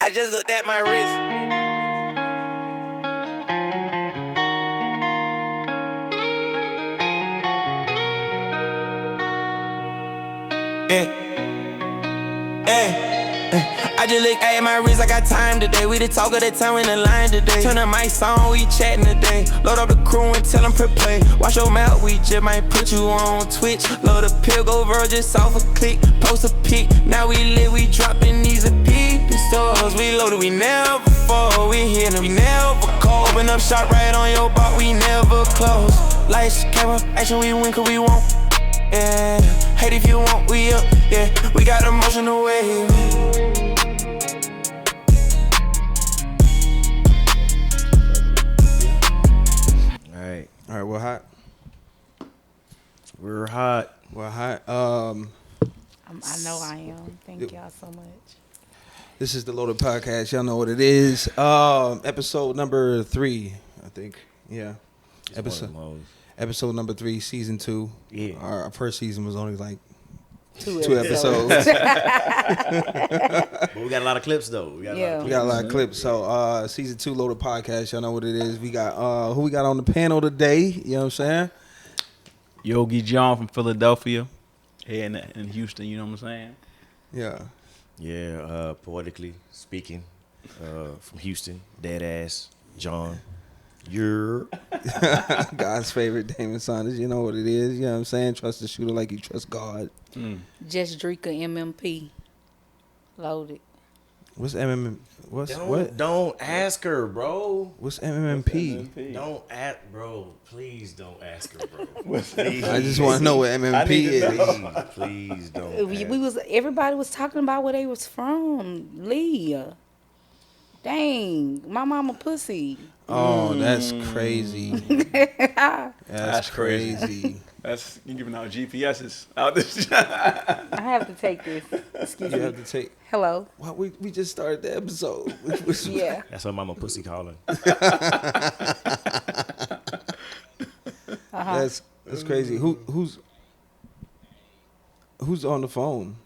I just looked at my wrist. I just look at my wrist, I got time today. We the talk of the town in the line today. Turn the mics on, we chatting today. Load up the crew and tell them prep play. Watch your mouth, we just might put you on Twitch. Load a pill, go virgin, just off a click. Post a pic, now we lit, we dropping these a peep. The stores, we loaded, we never fall. We hit them, we never call. Open up shop right on your block, we never close. Lights, camera, action, we win cause we won't. Yeah, hate if you want, we up. Yeah, we got the motion away. All right, we're hot. We're hot. We're hot. I know I am. Thank y'all so much. This is the Loaded Podcast. Y'all know what it is. Episode number 3, I think. Yeah. Episode number 3, season 2. Yeah. Our first season was only like Two episodes. But we got a lot of clips though. We got a lot of clips. So season 2 Loaded Podcast. Y'all know what it is. We got who we got on the panel today. You know what I'm saying? Yogi John from Philadelphia, here in Houston. You know what I'm saying? Yeah. Yeah. Poetically speaking, from Houston, dead ass John. You're God's favorite Damon Saunders. You know what it is. You know what I'm saying? Trust the shooter like you trust God. Just Drika MMP. Loaded. What's MMM? What? Don't ask her, bro. What's MMMP? Don't ask, bro. Please don't ask her, bro. I just want to know what MMP is. Please don't. Everybody was talking about where they was from. Lee. Dang, my mama pussy. Oh, that's crazy. That's crazy. That's you giving out GPSs out this. I have to take this. Excuse me. You have to take. Hello. Well, we just started the episode. Yeah. That's her mama pussy calling. That's crazy. Who's on the phone?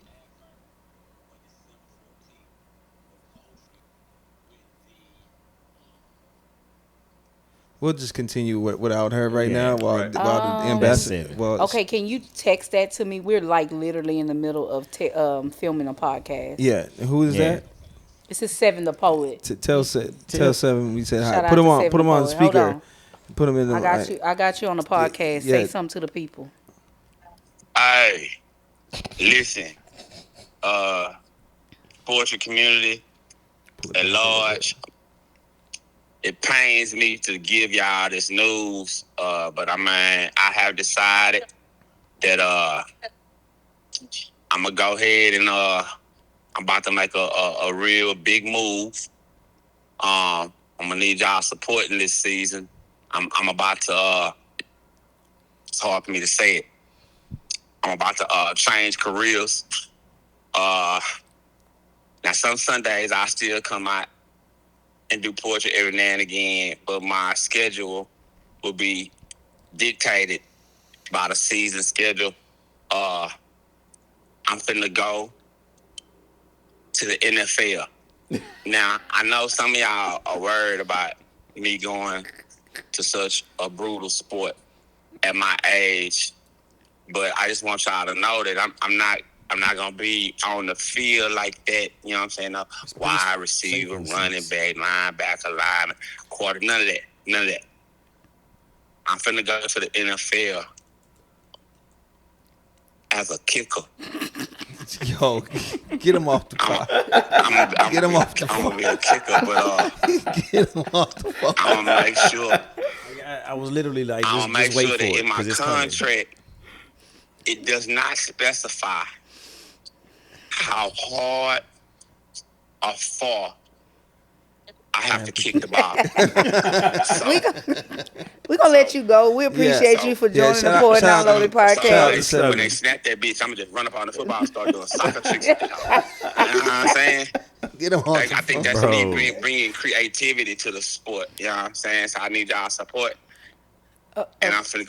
We'll just continue without her right now while the ambassador. Well, okay, can you text that to me? We're like literally in the middle of filming a podcast. Yeah, who is that? This is Se7en the Poet. Tell Se7en we said hi. Shout Put him out to on. Put him on Hold speaker. on. Put him in the. I got you on the podcast. Yeah. Say something to the people. Hey, listen, poetry community at large. It pains me to give y'all this news, but I have decided that I'm gonna go ahead and I'm about to make a real big move. I'm gonna need y'all support in this season. I'm about to. It's hard for me to say it. I'm about to change careers. Now some Sundays I still come out and do poetry every now and again, but my schedule will be dictated by the season schedule. I'm finna go to the NFL. Now, I know some of y'all are worried about me going to such a brutal sport at my age, but I just want y'all to know that I'm not gonna be on the field like that. You know what I'm saying? No, wide receiver, running back, linebacker, lineman, quarter, none of that. I'm finna go to the NFL as a kicker. Yo, get him off the clock. Get him off the phone. I'm gonna be a kicker, but Get him off the phone. I'm gonna make sure. I was literally like, I'm gonna make just wait sure for that it, in my 'cause it's coming. contract, it does not specify how hard or far I have to kick the ball. We're going to let you go. We appreciate you for joining the Poet Downloaded podcast. So when they snap that bitch, I'm going to just run up on the football and start doing soccer tricks. You know what I'm saying? Get him off Like, the I think phone. that's me bringing creativity to the sport. You know what I'm saying? So I need y'all support. and I'm finna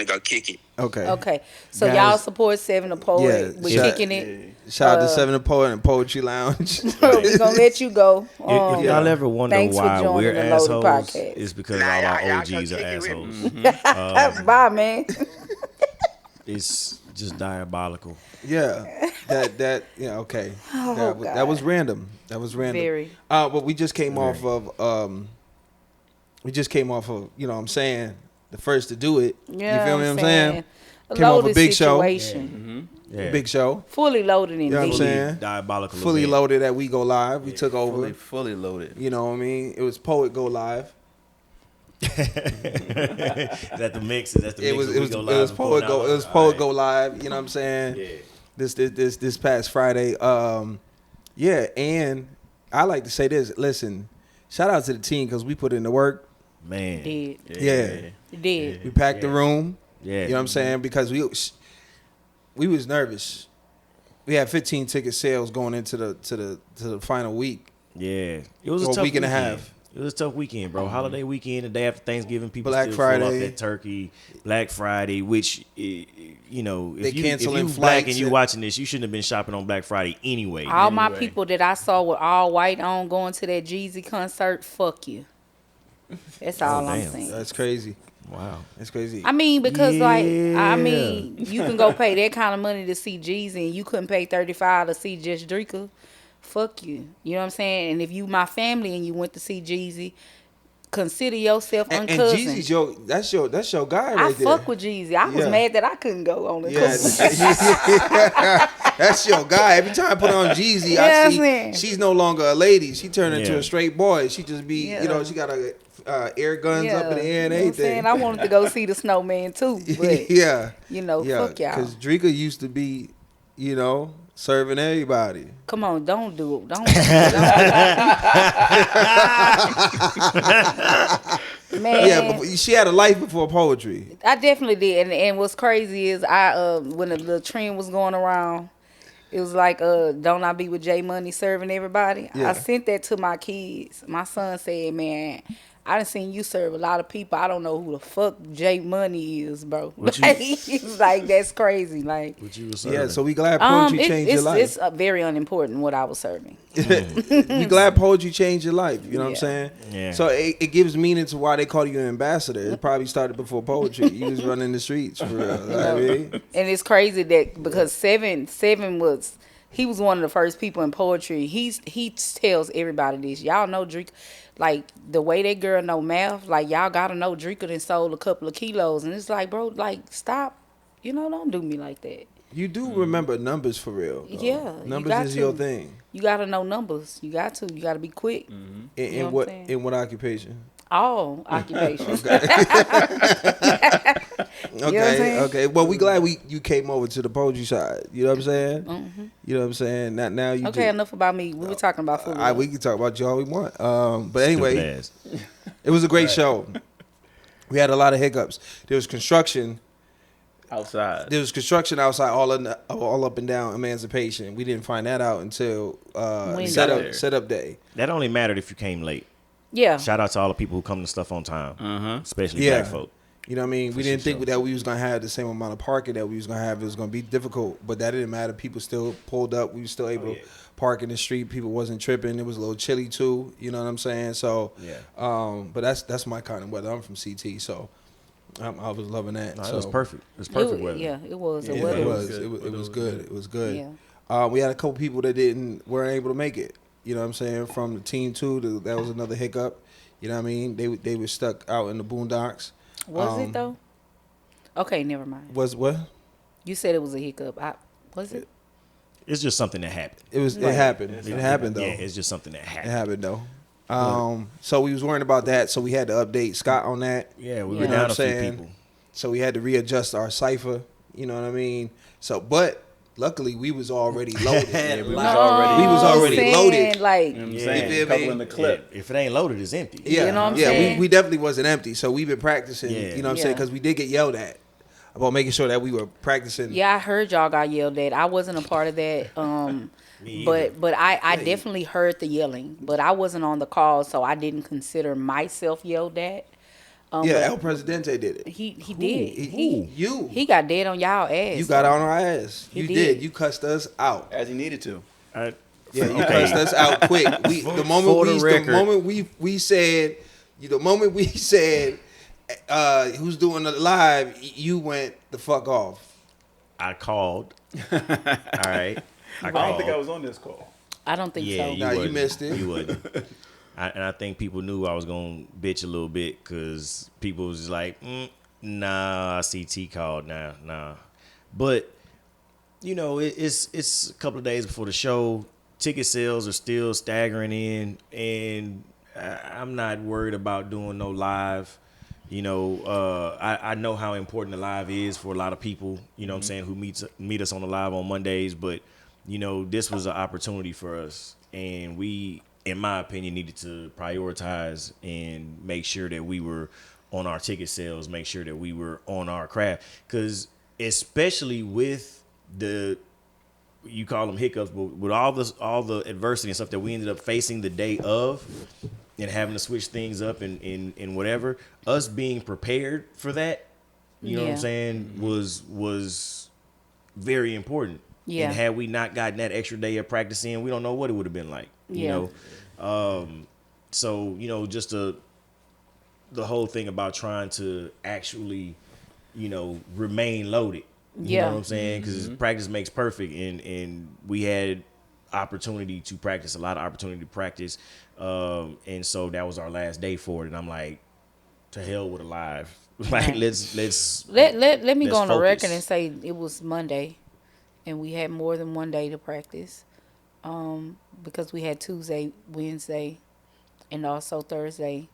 go kick it. Okay. Okay. So Guys, y'all support Se7en the Poet. yeah, We're shout- kicking it. Shout out to Se7en the Poet and Poetry Lounge. We're gonna let you go. If y'all ever wonder thanks for why joining we're the Loaded assholes, Podcast. it's because Nah, all our y'all OGs go are kick it with assholes. Bye, man. It's just diabolical. Yeah, that yeah, okay. Oh, that was random. That was random. Very. But we just came off of you know what I'm saying, the first to do it. Yeah, you feel me what I'm saying? A Came off a loaded big show. situation. Yeah. Big show. Fully loaded You know what I'm indeed. saying? Diabolical. Fully event. loaded at WeGoLive. We took over. Fully loaded. You know what I mean? It was Poet Go Live. Is that the mix? Is that the It mix? was Poet Go Live, you know what I'm saying? Yeah. This past Friday. Yeah, and I like to say this. Listen, shout out to the team because we put in the work. Man. Did. Yeah. Did. We packed the room. Yeah. You know what I'm saying? Because we was nervous. We had 15 ticket sales going into the final week. Yeah. It was a Or tough week and a weekend. half. It was a tough weekend, bro. Holiday weekend, the day after Thanksgiving, people Black still throw off Friday. that turkey. Black Friday, which you know, They if you canceling black flights and you and- watching this, you shouldn't have been shopping on Black Friday anyway. All my people that I saw with all white on going to that Jeezy concert, fuck you. That's all I'm damn. saying. That's crazy. Wow. That's crazy. I mean, because Yeah. you can go pay that kind of money to see Jeezy and you couldn't pay $35 to see Just Drinker. Fuck you. You know what I'm saying? And if you my family and you went to see Jeezy, consider yourself and uncousin. Jeezy's that's your guy I right there. fuck with Jeezy. I was Yeah. mad that I couldn't go on the Yeah, that's your guy. Every time I put on Jeezy, Yeah, I see man. she's no longer a lady. She turned into Yeah. a straight boy. She just be, you know, she got a air guns up in the air and you know what I'm everything. saying? I wanted to go see the Snowman too, but yeah, you know, fuck y'all. Because Drika used to be, you know, serving everybody. Come on, don't do it. Don't. Man, Yeah, but she had a life before poetry. I definitely did. And what's crazy is when the trend was going around, it was like don't I be with J Money serving everybody? Yeah. I sent that to my kids. My son said, man, I done seen you serve a lot of people. I don't know who the fuck J Money is, bro. He's like, that's crazy. Like, What you was Yeah, so we glad poetry changed your life. It's very unimportant what I was serving. We glad poetry changed your life. You know what I'm Yeah. saying? Yeah. So it gives meaning to why they call you an ambassador. It probably started before poetry. You was running the streets for real. You know what I mean? And it's crazy that because Seven was he was one of the first people in poetry. He tells everybody this. Y'all know Drake, like the way that girl know math. Like y'all gotta know Drake done sold a couple of kilos, and it's like, bro, like stop. You know, don't do me like that. You do remember numbers for real. Though. Yeah, you numbers got is to. your thing. You gotta know numbers. You got to. You gotta be quick. In, You know in what what I'm saying? in what occupation? All occupations. Okay, okay. Well, we glad Mm-hmm. you came over to the poetry side. You know what I'm saying? You know what I'm saying? Now you. Okay, enough about me. We were talking about food. We can talk about you all we want. But anyway, Stupid ass. it was a great show. We had a lot of hiccups. There was construction. Outside. There was construction outside all up and down Emancipation. We didn't find that out until Wednesday. setup day. That only mattered if you came late. Yeah. Shout out to all the people who come to stuff on time, especially Yeah. black folk. You know what I mean? We For didn't sure. think that we was gonna have the same amount of parking that we was gonna have. It was gonna be difficult, but that didn't matter. People still pulled up. We were still able to park in the street. People wasn't tripping. It was a little chilly too. You know what I'm saying? So, but that's my kind of weather. I'm from CT, so I was loving that. No, so it was perfect. It was perfect weather. Yeah, it was. The It weather was. It was good. It was good. Yeah. We had a couple people that weren't able to make it. You know what I'm saying? From the team too, that was another hiccup. You know what I mean? They were stuck out in the boondocks. Was it though? Okay, never mind. Was what? You said it was a hiccup. Was it? It's just something that happened. It happened. It happened though. Yeah, it's just something that It happened. happened though. So we was worrying about that, so we had to update Scott on that. Yeah, we You were know down what a few I'm saying? people. So we had to readjust our cipher. You know what I mean? So, but luckily we was already loaded. we was No, already. We was already saying, loaded. Like, You know what I'm Yeah. saying? You feel Couple me? in the clip. If it ain't loaded, it's empty. Yeah, You know what I'm yeah. saying? We definitely wasn't empty. So we've been practicing. Yeah. You know what I'm saying? Yeah. Because we did get yelled at about making sure that we were practicing. yeah, I heard y'all got yelled at. I wasn't a part of that. Me But I definitely heard the yelling. But I wasn't on the call, so I didn't consider myself yelled at. Yeah, El Presidente did it. He did. You Got dead on y'all ass. You got on our ass. He You did. did. You cussed us out. As he needed to. Yeah, you cussed us out quick. The moment we said who's doing the live, you went the fuck off. I called. All right. I don't think I was on this call. I don't think so. You missed it. You wouldn't. And I think people knew I was going to bitch a little bit because people was just like, nah, CT called. Nah. But, you know, it's a couple of days before the show. Ticket sales are still staggering in, and I'm not worried about doing no live. You know, I know how important the live is for a lot of people, you know what I'm saying, who meet us on the live on Mondays. But, you know, this was an opportunity for us. And we, in my opinion, needed to prioritize and make sure that we were on our ticket sales, make sure that we were on our craft. Because especially with you call them hiccups, but with all the adversity and stuff that we ended up facing the day of and having to switch things up and whatever, us being prepared for that, you know what I'm saying, was very important. Yeah. And had we not gotten that extra day of practice in, we don't know what it would have been like. You know? So, you know, just the whole thing about trying to actually, you know, remain loaded. You know what I'm saying? Because practice makes perfect, and we had opportunity to practice, a lot of opportunity to practice, and so that was our last day for it. And I'm like, to hell with a live. Like, let's let me go on the focus. record and say it was Monday, and we had more than one day to practice, because we had Tuesday, Wednesday, and also Thursday.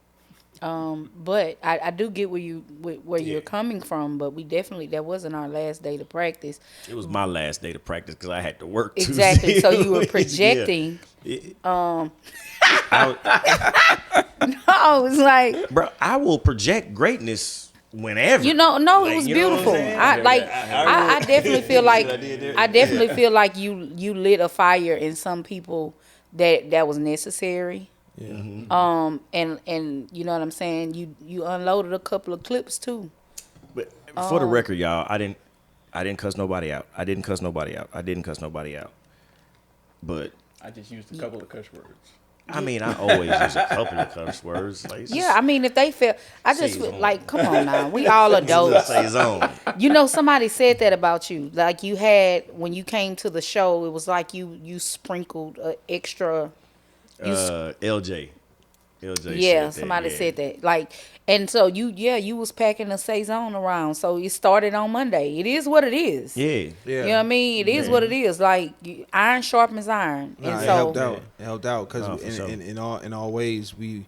But I do get where you're coming from, but that wasn't our last day to practice. It was my last day to practice because I had to work Exactly. Tuesday. So you were projecting. No, it's like, bro, I will project greatness whenever. You know, no, like, it was you know beautiful. what I'm saying? I definitely feel like you lit a fire in some people that was necessary. Yeah. And you know what I'm saying? You unloaded a couple of clips too. But for the record, y'all, I didn't cuss nobody out. I didn't cuss nobody out. But I just used a couple of cuss words. I mean, I always use a couple of cuss words. Like, Yeah, I mean, if they feel, I just feel like, come on now, we all adults. Say his own. You know, somebody said that about you. Like you had when you came to the show, it was like you sprinkled extra. LJ. Yeah, somebody said that. Like, and so you was packing a Se7en around. So it started on Monday. It is what it is. Yeah. You know what I mean? It is what it is. Like iron sharpens iron. Nah, and it so helped out. It helped out because in all ways we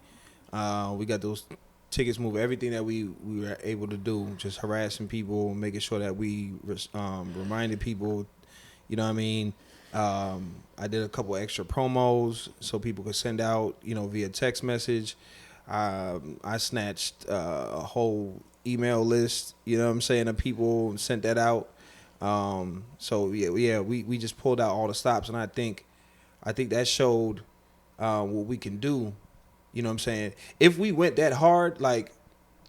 got those tickets moved. Everything that we were able to do, just harassing people, making sure that we reminded people. You know what I mean? I did a couple extra promos so people could send out, you know, via text message. I snatched a whole email list, you know what I'm saying, of people and sent that out. So we just pulled out all the stops, and I think that showed what we can do. You know what I'm saying? If we went that hard, like,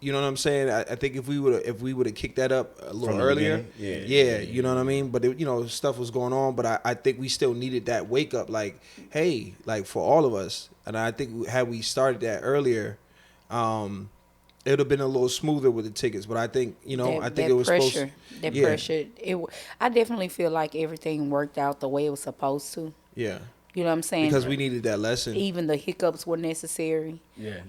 you know what I'm saying? I think if we would have kicked that up a little earlier, you know what I mean. But you know, stuff was going on. But I think we still needed that wake up, like, hey, like for all of us. And I think had we started that earlier, it would have been a little smoother with the tickets. But I think it was pressure. Supposed. Pressure. I definitely feel like everything worked out the way it was supposed to. Yeah. You know what I'm saying? Because we needed that lesson. Even the hiccups were necessary. Yeah.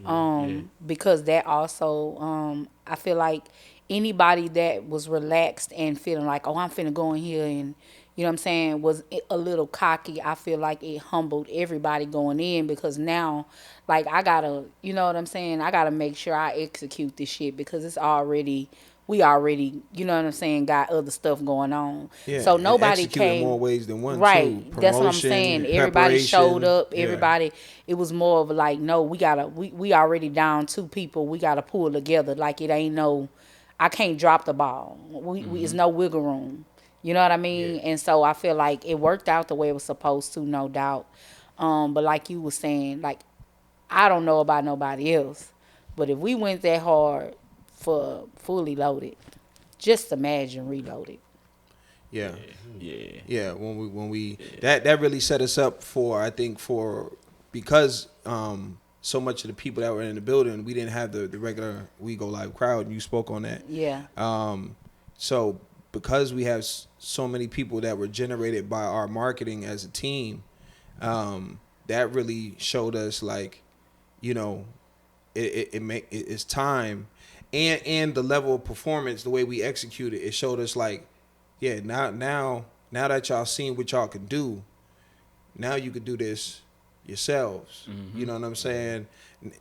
Because that also, I feel like anybody that was relaxed and feeling like, oh, I'm finna go in here and, you know what I'm saying, was a little cocky. I feel like it humbled everybody going in because now, like, I gotta, you know what I'm saying, I gotta make sure I execute this shit because we already, you know what I'm saying, got other stuff going on. Yeah, so nobody came. In more ways than one, right. too. That's what I'm saying. Everybody showed up. Everybody. Yeah. It was more of like, no, we already down 2 people. We gotta pull together. Like it ain't no, I can't drop the ball. It's no wiggle room. You know what I mean? Yeah. And so I feel like it worked out the way it was supposed to, no doubt. But like you were saying, like, I don't know about nobody else, but if we went that hard, for Fully Loaded. Just imagine Reloaded. Yeah. Yeah. Yeah, when we that really set us up for, I think, for because so much of the people that were in the building, we didn't have the regular WeGoLive crowd, and you spoke on that. Yeah. So because we have so many people that were generated by our marketing as a team, that really showed us, like, you know, it's time, and the level of performance, the way we executed, it showed us, like, yeah, now that y'all seen what y'all can do, now you could do this yourselves. You know what I'm saying?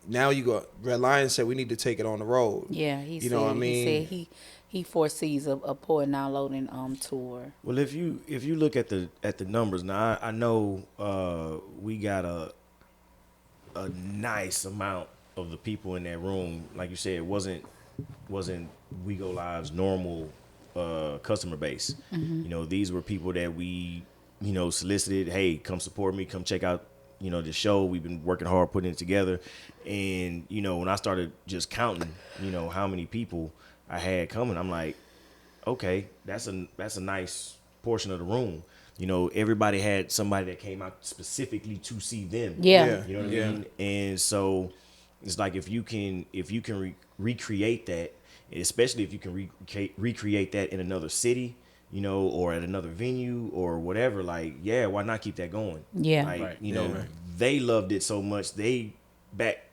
Now you go. Red Lion said we need to take it on the road. Yeah, he You said know what I mean? he said he foresees a Poet Now Loading tour. Well, if you look at the numbers now, I know we got a nice amount of the people in that room. Like you said, it wasn't WeGoLive's normal customer base. You know, these were people that we, you know, solicited. Hey, come support me. Come check out, you know, the show. We've been working hard putting it together. And, you know, when I started just counting, you know, how many people I had coming, I'm like, okay, that's a nice portion of the room. You know, everybody had somebody that came out specifically to see them. Yeah. You know what I mean? And so it's like, if you can recreate that, especially if you can recreate that in another city, you know, or at another venue or whatever, like, yeah, why not keep that going? Yeah. Like, you know, they loved it so much, they back,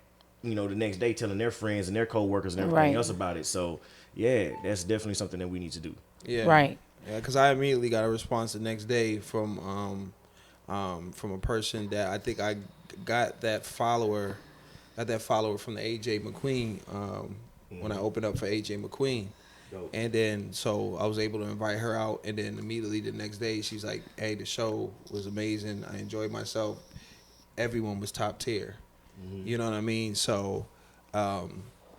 you know, the next day telling their friends and their coworkers and everything else about it. So, yeah, that's definitely something that we need to do. Yeah. Right. Yeah, because I immediately got a response the next day from a person that I think I got that follower from the AJ McQueen when I opened up for AJ McQueen. Dope. And then so I was able to invite her out, and then immediately the next day she's like, hey, the show was amazing. I enjoyed myself. Everyone was top tier. You know what I mean? So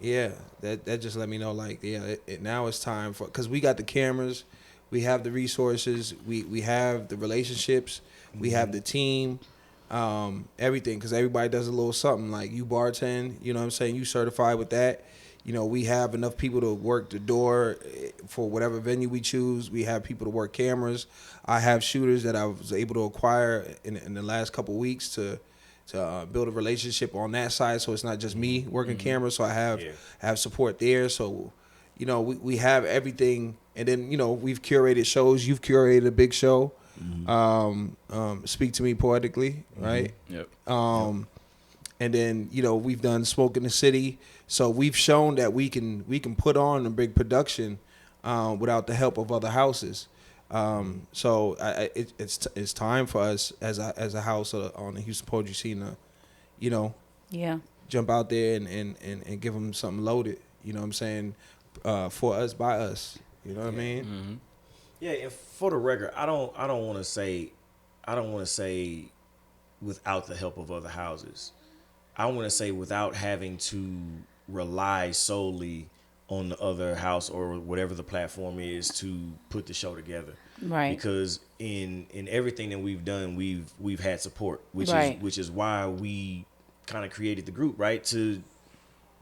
yeah, that just let me know, like, yeah, now it's time for, because we got the cameras, we have the resources, we have the relationships, we have the team, everything, because everybody does a little something. Like, you bartend, you know what I'm saying, you certified with that. You know, we have enough people to work the door for whatever venue we choose. We have people to work cameras. I have shooters that I was able to acquire in the last couple of weeks to build a relationship on that side, so it's not just me working cameras. So I have support there. So, you know, we have everything, and then, you know, we've curated shows. You've curated a big show. Speak to Me Poetically, right? Yep. And then, you know, we've done Smoke in the City. So we've shown that we can put on a big production without the help of other houses. So it's time for us as a house on the Houston poetry scene to, you know, jump out there and give them something loaded. You know what I'm saying? For us, by us. You know what I mean? Mm-hmm. Yeah, and for the record, I don't want to say without the help of other houses. I want to say without having to rely solely on the other house or whatever the platform is to put the show together. Right. Because in everything that we've done, we've had support, which is why we kind of created the group, right? To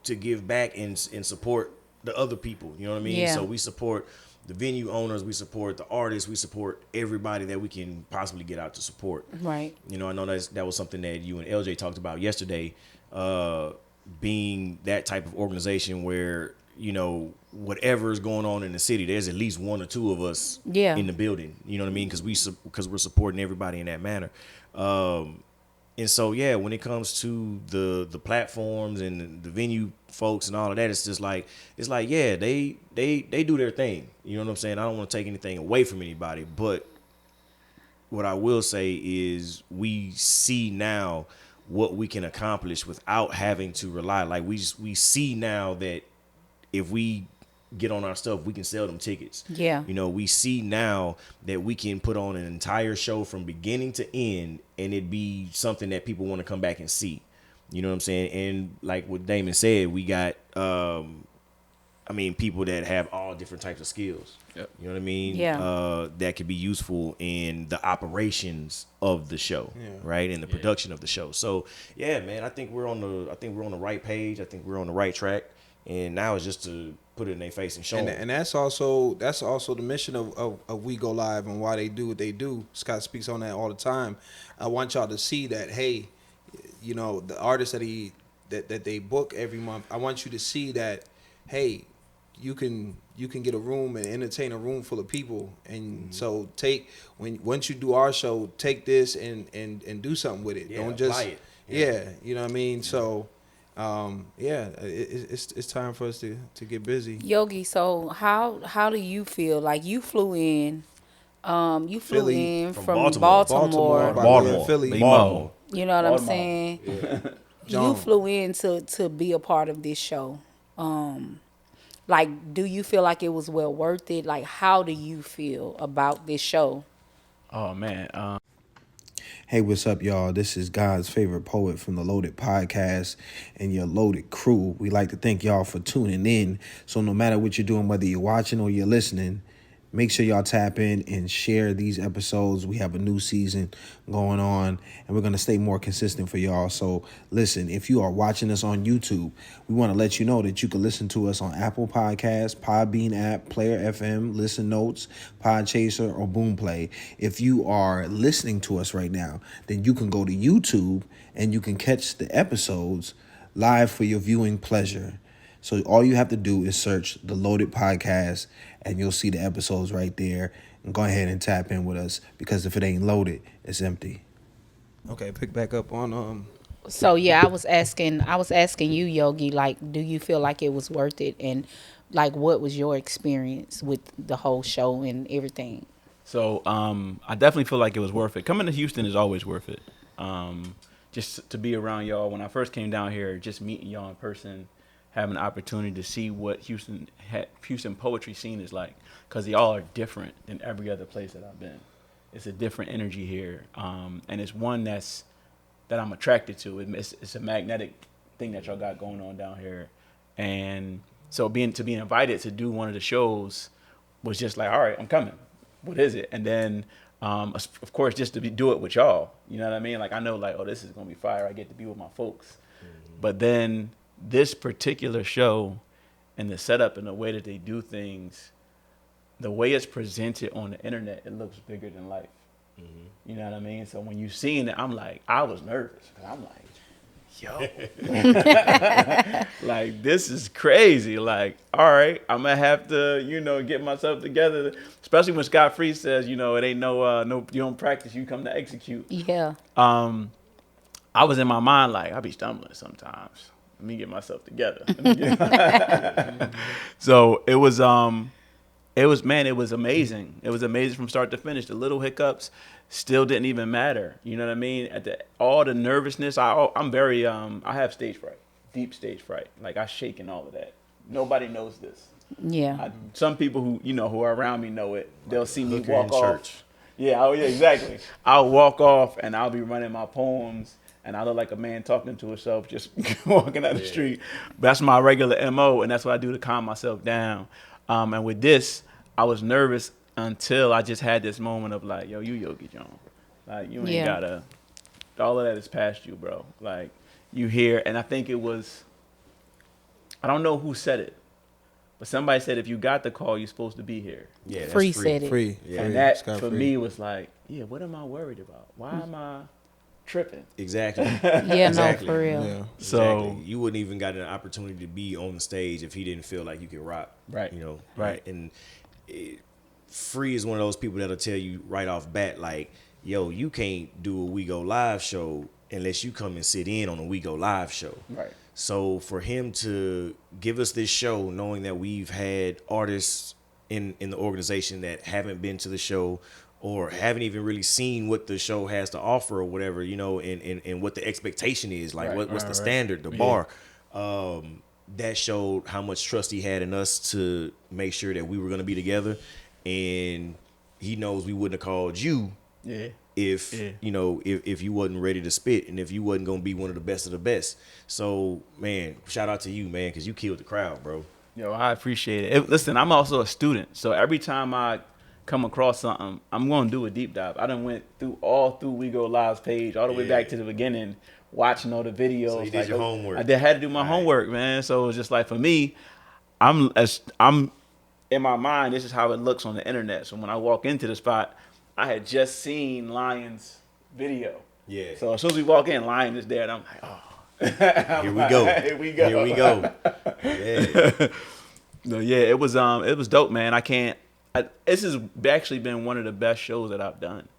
give back and support the other people. You know what I mean? Yeah. So we support the venue owners, we support the artists, we support everybody that we can possibly get out to support. Right. You know, I know that was something that you and LJ talked about yesterday, being that type of organization where, you know, whatever is going on in the city, there's at least one or two of us in the building. You know what I mean? Because we're supporting everybody in that manner. And so, yeah, when it comes to the platforms and the venue folks and all of that, it's like, yeah, they do their thing. You know what I'm saying? I don't want to take anything away from anybody, but what I will say is we see now what we can accomplish without having to rely. Like, we see now that if we get on our stuff, we can sell them tickets. Yeah. You know, we see now that we can put on an entire show from beginning to end and it be something that people want to come back and see. You know what I'm saying? And like what Damon said, we got, people that have all different types of skills. Yep. You know what I mean? Yeah. That could be useful in the operations of the show, right? In the production of the show. So yeah, man, I think we're on the right page. I think we're on the right track. and now it's just to put it in their face and show them. And that's also the mission of WeGoLive and why they do what they do. Scott speaks on that all the time. I want y'all to see that, hey, you know, the artists that they book every month, I want you to see that, hey, you can get a room and entertain a room full of people. And so once you do our show, take this and do something with it. Don't just apply it. Yeah, you know what I mean? So it's time for us to get busy. Yogi, so how do you feel? Like you flew in from Baltimore. By way of Philly. Baltimore. You know what I'm saying? John. You flew in to be a part of this show. Like, do you feel like it was well worth it? Like, how do you feel about this show? Oh man. Hey, what's up, y'all? This is God's favorite poet from the Loaded Podcast and your Loaded crew. We like to thank y'all for tuning in. So no matter what you're doing, whether you're watching or you're listening, make sure y'all tap in and share these episodes. We have a new season going on, and we're going to stay more consistent for y'all. So listen, if you are watching us on YouTube, we want to let you know that you can listen to us on Apple Podcasts, Podbean app, Player FM, Listen Notes, Podchaser, or Boomplay. If you are listening to us right now, then you can go to YouTube and you can catch the episodes live for your viewing pleasure. So all you have to do is search the Loaded Podcast and you'll see the episodes right there. And go ahead and tap in with us, because if it ain't loaded, it's empty. Okay, pick back up on So yeah, I was asking you, Yogi, like, do you feel like it was worth it? And like, what was your experience with the whole show and everything? So I definitely feel like it was worth it. Coming to Houston is always worth it. Just to be around y'all. When I first came down here, just meeting y'all in person, having the opportunity to see what Houston poetry scene is like, because y'all are different than every other place that I've been. It's a different energy here, and it's one that I'm attracted to. It's a magnetic thing that y'all got going on down here, and so being invited to do one of the shows was just like, all right, I'm coming. What is it? And then, of course, just to do it with y'all. You know what I mean? Like, I know, like, oh, this is gonna be fire. I get to be with my folks. Mm-hmm. But then this particular show and the setup and the way that they do things, the way it's presented on the internet, it looks bigger than life. Mm-hmm. You know what I mean? So when you seeing it, I was nervous. I'm like, yo, like, this is crazy. Like, all right, I'm gonna have to, get myself together. Especially when Scott Free says, it ain't no, you don't practice, you come to execute. Yeah. I was in my mind like, I be stumbling sometimes. Let me get myself together. So it was amazing. It was amazing from start to finish. The little hiccups still didn't even matter. You know what I mean? All the nervousness, I'm very, I have stage fright, deep stage fright. Like, I shake and all of that. Nobody knows this. Yeah. Some people who are around me know it. They'll see me walk off. Church. Yeah, exactly. I'll walk off and I'll be running my poems. And I look like a man talking to himself, just walking down the street. But that's my regular MO, and that's what I do to calm myself down. And with this, I was nervous until I just had this moment of like, yo, you Yogi John. Like, you ain't gotta, all of that is past you, bro. Like, you here, and I think it was, I don't know who said it, but somebody said if you got the call, you're supposed to be here. Yeah, that's Free said it. Free. Yeah. And that, Scott for Free. me, was like, yeah, what am I worried about? Why am I tripping? Exactly. Yeah, Exactly. no, for real. Yeah. So exactly. You wouldn't even got an opportunity to be on the stage if he didn't feel like you could rock. Right. Right. And Free is one of those people that'll tell you right off bat, like, yo, you can't do a WeGoLive show unless you come and sit in on a WeGoLive show. Right. So for him to give us this show, knowing that we've had artists in the organization that haven't been to the show or haven't even really seen what the show has to offer or whatever, and what the expectation is, like what's the standard, the bar. That showed how much trust he had in us to make sure that we were going to be together. And he knows we wouldn't have called you if you wasn't ready to spit and if you wasn't going to be one of the best. So, man, shout out to you, man, because you killed the crowd, bro. Yo, I appreciate it. Listen, I'm also a student, so every time I come across something, I'm going to do a deep dive. I done went through WeGoLive's page all the way back to the beginning watching all the videos. So you did your homework. I had to do my homework, man. So it was just like, for me, I'm in my mind, this is how it looks on the internet. So when I walk into the spot, I had just seen Lion's video. Yeah. So as soon as we walk in, Lion is there, and I'm like, oh. Here we go. Here we go. Here we go. Yeah. No, yeah, it was dope, man. This has actually been one of the best shows that I've done.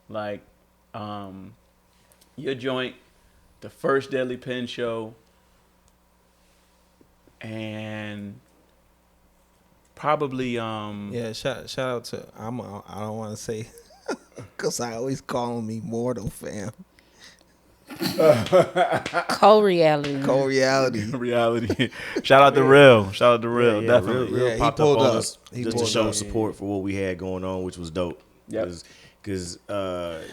Like, your joint, the first Deadly Pen show, and probably Yeah, shout out to I don't want to say because I always call me Mortal fam. Co-reality. reality. Shout out to Real. Shout out to Real. Yeah, Definitely. Real Yeah, he popped pulled up on up. us He just to pulled show up. support for what we had going on, which was dope. Yep. Because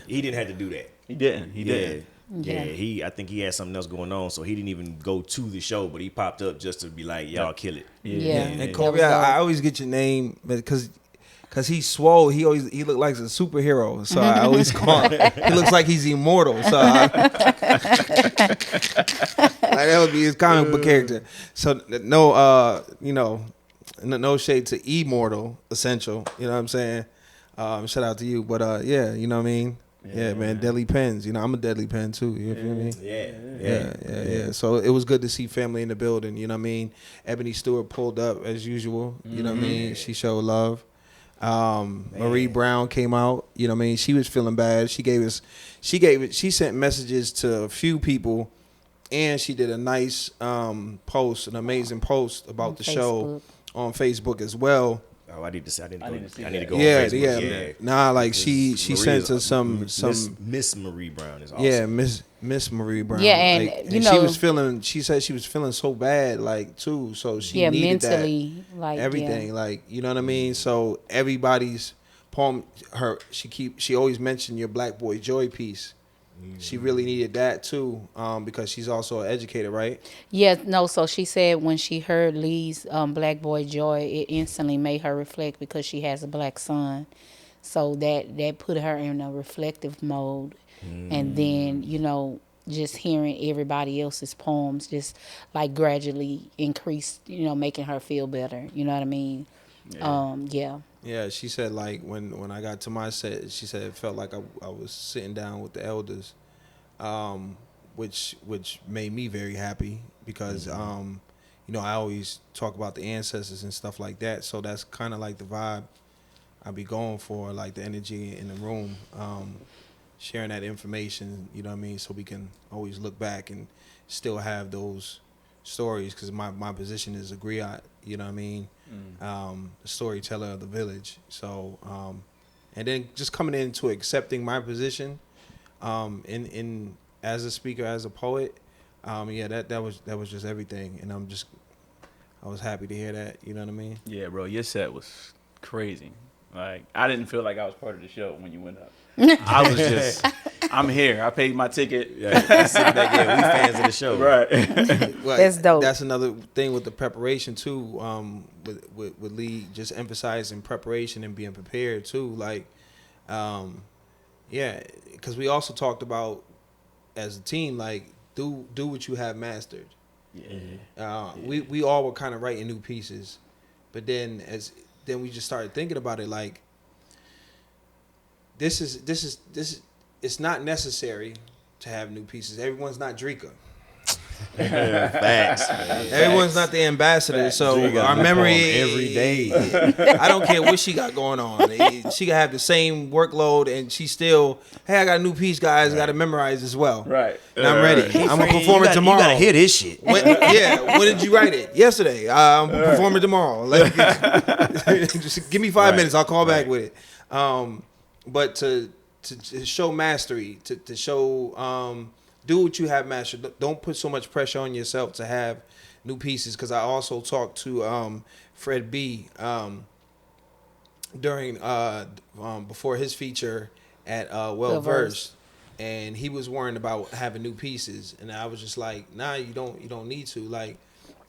he didn't have to do that. He didn't. Yeah, I think he had something else going on, so he didn't even go to the show, but he popped up just to be like, y'all kill it. Yeah. And Kobe, I always get your name because he's swole. He looked like a superhero, so I always call him. He looks like he's immortal. So like that would be his comic book character. So no, no shade to Immortal Essential. You know what I'm saying? Shout out to you, but yeah, you know what I mean. Yeah, man, Deadly Pens. I'm a Deadly Pen too. You feel me? Yeah. So it was good to see family in the building. You know what I mean? Ebony Stewart pulled up as usual. You know what I mean? She showed love. Marie Brown came out. You know what I mean? She was feeling bad. She sent messages to a few people, and she did a nice post, an amazing post about the show on Facebook as well. Oh, I need to go on Yeah, Facebook. yeah. Nah, like she sent us some Miss Marie Brown is awesome. Yeah, Miss Marie Brown. Yeah, and like, you know, she said she was feeling so bad, like too. So she needed mentally, that, like everything, like you know what I mean. So everybody's poem, she always mentioned your Black Boy Joy piece. She really needed that too, because she's also an educator, right? Yeah, no. So she said when she heard Lee's Black Boy Joy, it instantly made her reflect because she has a black son. So that put her in a reflective mode. And then, just hearing everybody else's poems just like gradually increased, making her feel better. You know what I mean? Yeah. Yeah, she said like when I got to my set, she said it felt like I was sitting down with the elders, which made me very happy because I always talk about the ancestors and stuff like that. So that's kind of like the vibe I be going for, like the energy in the room, sharing that information. You know what I mean? So we can always look back and still have those stories because my position is a griot. You know what I mean? The storyteller of the village. So, and then just coming into accepting my position, in as a speaker, as a poet, that was just everything, and I was happy to hear that. You know what I mean? Yeah, bro, your set was crazy. Like I didn't feel like I was part of the show when you went up. I was just, I'm here. I paid my ticket. Yeah, sit back here. We fans of the show, right? Well, that's dope. That's another thing with the preparation too. With Lee just emphasizing preparation and being prepared too. Like, because we also talked about as a team, like do what you have mastered. Yeah. We all were kind of writing new pieces, but then we just started thinking about it like. This is it's not necessary to have new pieces. Everyone's not Drika. Facts. Everyone's not the ambassador. So our memory every day. I don't care what she got going on. She can have the same workload and she still, hey, I got a new piece, guys. I got to memorize as well. Right. And I'm ready. I'm gonna perform it tomorrow. You gotta hear this shit. When did you write it? Yesterday. I'm performing tomorrow. Like, just give me 5 minutes. I'll call back with it. But to show mastery, to show, do what you have mastered. Don't put so much pressure on yourself to have new pieces. Because I also talked to Fred B. During before his feature at Well Versed, and he was worrying about having new pieces, and I was just like, nah, you don't need to. Like,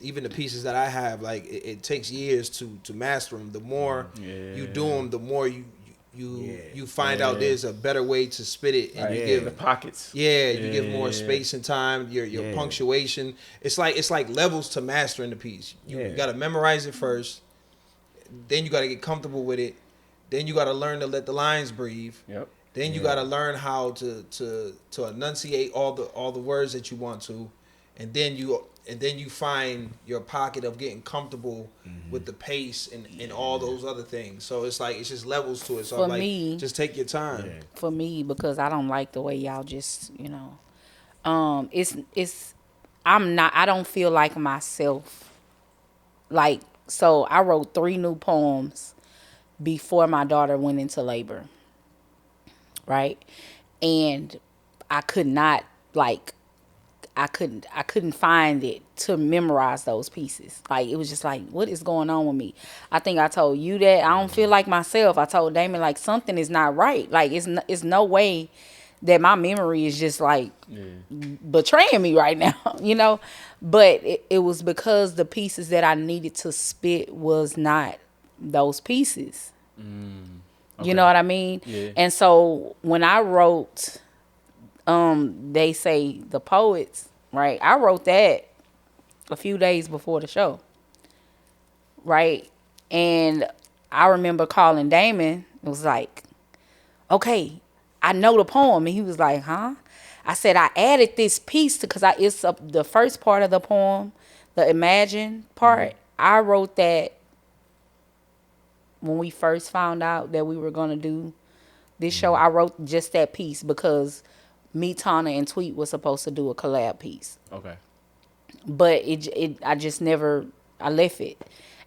even the pieces that I have, like it takes years to master them. The more you do them, the more you you find out there's a better way to spit it, and you give the pockets. you give more space and time. Your punctuation. It's like levels to mastering the piece. You got to memorize it first, then you got to get comfortable with it, then you got to learn to let the lines breathe. Yep. Then you got to learn how to enunciate all the words that you want to, and then you find your pocket of getting comfortable with the pace and all those other things. So it's just levels to it. So For like, me, just take your time. For me, because I don't like the way y'all just, I don't feel like myself. Like, so I wrote 3 new poems before my daughter went into labor. Right? And I could not, I couldn't find it to memorize those pieces. Like, it was just like, what is going on with me? I think I told you that I don't feel like myself. I told Damon, like, something is not right. Like, it's no way that my memory is just like betraying me right now, But it was because the pieces that I needed to spit was not those pieces. Okay. You know what I mean? Yeah. And so when I wrote They Say the Poets, right? I wrote that a few days before the show. Right? And I remember calling Damon. It was like, okay, I know the poem. And he was like, huh? I said, I added this piece because it's the first part of the poem, the Imagine part. I wrote that when we first found out that we were going to do this show. I wrote just that piece because me, Tana, and Tweet was supposed to do a collab piece. Okay. But I just never, I left it.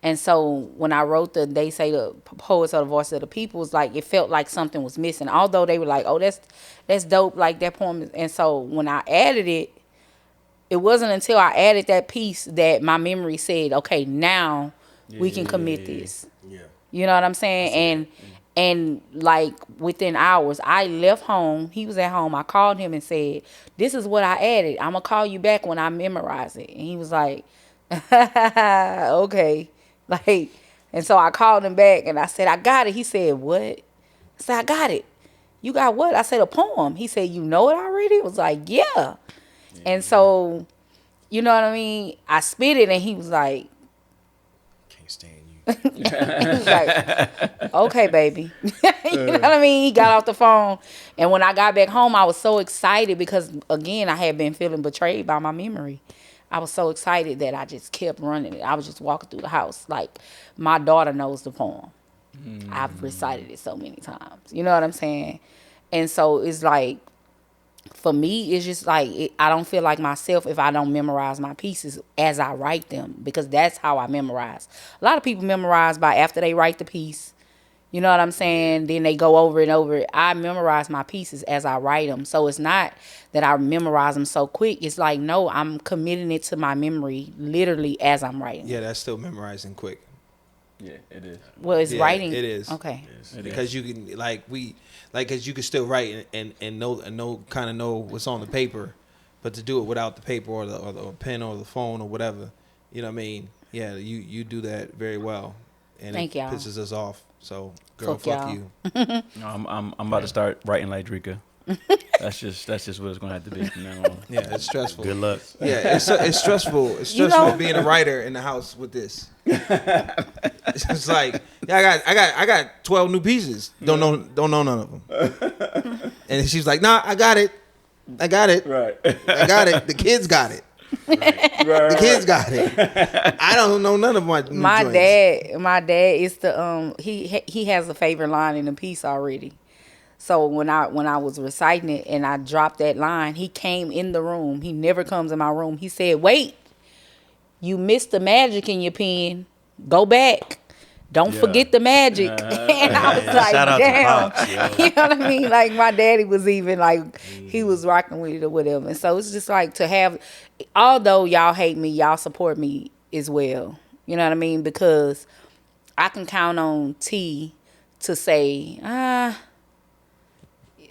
And so when I wrote They Say the Poets Are the Voice of the People, it's like, it felt like something was missing. Although they were like, oh, that's dope, like that poem. And so when I added it, it wasn't until I added that piece that my memory said, okay, now we can commit this. Yeah. You know what I'm saying? And like within hours, I left home. He was at home. I called him and said, this is what I added. I'm going to call you back when I memorize it. And he was like, okay. Like, and so I called him back and I said, I got it. He said, what? I said, I got it. You got what? I said, a poem. He said, you know it already? It was like, yeah. And so, you know what I mean? I spit it and he was like, can't stand you. He was like, okay, baby. You know what I mean? He got off the phone. And when I got back home, I was so excited because, again, I had been feeling betrayed by my memory. I was so excited that I just kept running it. I was just walking through the house. Like, my daughter knows the poem. I've recited it so many times. You know what I'm saying? And so it's like, for me, it's just like, I don't feel like myself if I don't memorize my pieces as I write them, because that's how I memorize. A lot of people memorize by after they write the piece. You know what I'm saying? Then they go over and over it. I memorize my pieces as I write them. So it's not that I memorize them so quick. It's like, no, I'm committing it to my memory literally as I'm writing. Yeah, that's still memorizing quick. Yeah, it is. Well, it's writing. It is. Okay. Because you can cause you can still write and know kind of know what's on the paper, but to do it without the paper or the pen or the phone or whatever, you know what I mean? Yeah, you do that very well, and Thank y'all. Pisses us off. So, girl, fuck you. No, I'm about to start writing like Drika. That's just what it's gonna have to be from now on. Yeah, it's stressful. Good luck. Yeah, it's stressful. It's stressful being a writer in the house with this. It's like, yeah, I got 12 new pieces. Don't know none of them. And she's like, nah, I got it. Right. I got it. The kids got it. Right. The kids got it. I don't know none of my new joints. My dad is the he has a favorite line in the piece already. So when I was reciting it and I dropped that line, he came in the room. He never comes in my room. He said, "Wait, you missed the magic in your pen. Go back. Don't forget the magic." And I was like, damn. Pops, you know what I mean? Like, my daddy was even like, he was rocking with it or whatever. And so it's just like to have, although y'all hate me, y'all support me as well. You know what I mean? Because I can count on T to say,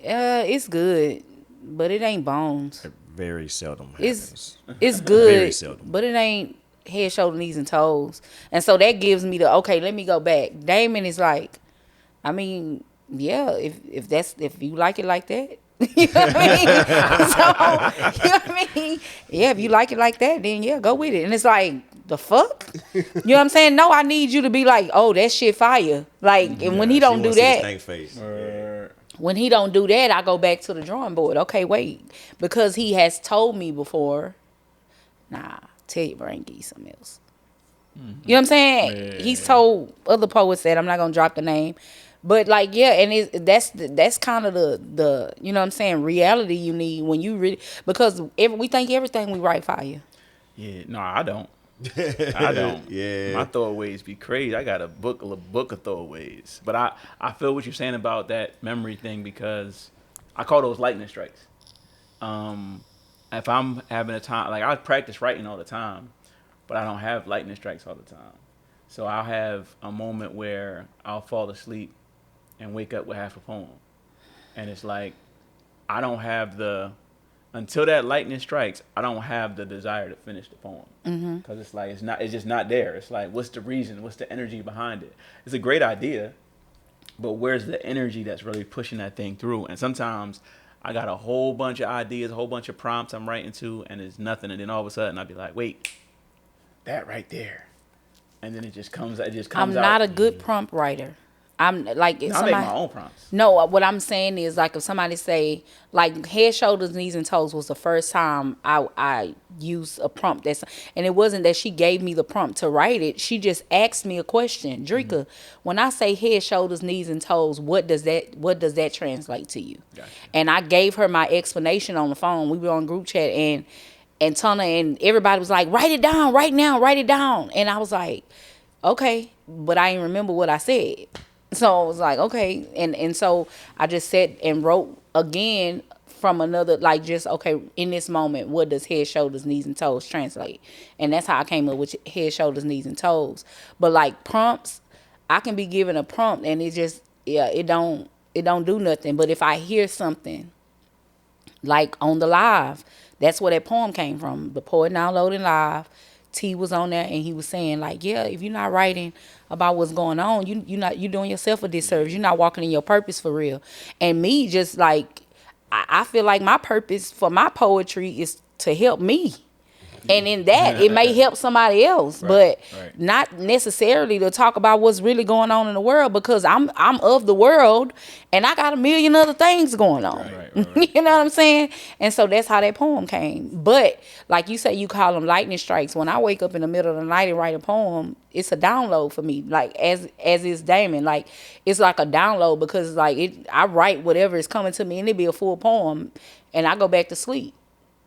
it's good, but it ain't bones. It very seldom happens. It's good, Very seldom. but it ain't head, shoulder, knees, and toes. And so that gives me the, okay, let me go back. Damon is like, I mean, yeah, if you like it like that. You know what I mean? So, you know what I mean? Yeah, if you like it like that, then yeah, go with it. And it's like, the fuck? You know what I'm saying? No, I need you to be like, oh, that shit fire. Like, and when he don't do that, stank face. when he don't do that, I go back to the drawing board. Okay, wait. Because he has told me before, nah, tell your brain give you something else. You know what I'm saying? Yeah. He's told other poets that, I'm not gonna drop the name, but like, yeah, and that's kind of the you know what I'm saying, reality you need when you really, because we think everything we write fire. Yeah, no, I don't. I don't. Yeah. My throwaways be crazy. I got a book of throwaways. But I feel what you're saying about that memory thing, because I call those lightning strikes. If I'm having a time, like, I practice writing all the time, but I don't have lightning strikes all the time. So I'll have a moment where I'll fall asleep and wake up with half a poem. And it's like, I don't have until that lightning strikes, I don't have the desire to finish the poem. Because it's like, it's just not there. It's like, what's the reason? What's the energy behind it? It's a great idea, but where's the energy that's really pushing that thing through? And sometimes I got a whole bunch of ideas, a whole bunch of prompts I'm writing to, and it's nothing. And then all of a sudden I'll be like, wait, that right there. And then it just comes out. I'm not a good prompt writer. I'm like, I make my own prompts. No, what I'm saying is, like, if somebody say, like, head, shoulders, knees, and toes was the first time I used a prompt. And it wasn't that she gave me the prompt to write it. She just asked me a question. Drika, when I say head, shoulders, knees, and toes, what does that translate to you? Gotcha. And I gave her my explanation on the phone. We were on group chat, and Tana and everybody was like, write it down right now, write it down. And I was like, okay, but I didn't remember what I said. So I was like, okay. And so I just sat and wrote again from another, like, just, okay, in this moment, what does head, shoulders, knees, and toes translate? And that's how I came up with head, shoulders, knees, and toes. But like prompts, I can be given a prompt and it just, yeah, it don't do nothing. But if I hear something, like on the live, that's where that poem came from. The Poet Downloading Live. T was on there and he was saying, like, yeah, if you're not writing about what's going on, you're doing yourself a disservice. You're not walking in your purpose for real. And me, just like, I feel like my purpose for my poetry is to help me. And in that, it may help somebody else, but not necessarily to talk about what's really going on in the world, because I'm of the world and I got a million other things going on. Right. You know what I'm saying? And so that's how that poem came. But like you say, you call them lightning strikes. When I wake up in the middle of the night and write a poem, it's a download for me. Like as is Damon, like it's like a download, because like I write whatever is coming to me and it be a full poem and I go back to sleep.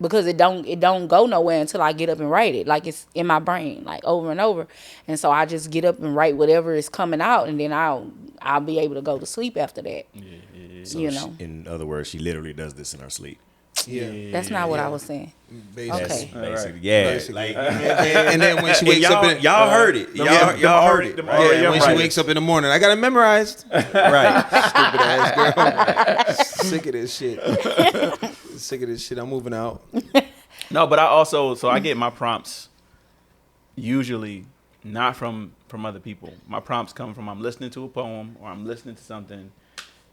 Because it don't go nowhere until I get up and write it. Like, it's in my brain, like, over and over. And so I just get up and write whatever is coming out, and then I'll be able to go to sleep after that. Yeah. So you know. In other words, she literally does this in her sleep. Yeah. That's not what I was saying. Basically. Okay. Basically, yeah. Basically. Like, and then when she wakes up, y'all heard it. Y'all heard it. When she wakes up in the morning, I got it memorized. Right. Stupid ass girl. Sick of this shit. Sick of this shit. I'm moving out. No, but I get my prompts usually not from other people. My prompts come from, I'm listening to a poem or I'm listening to something,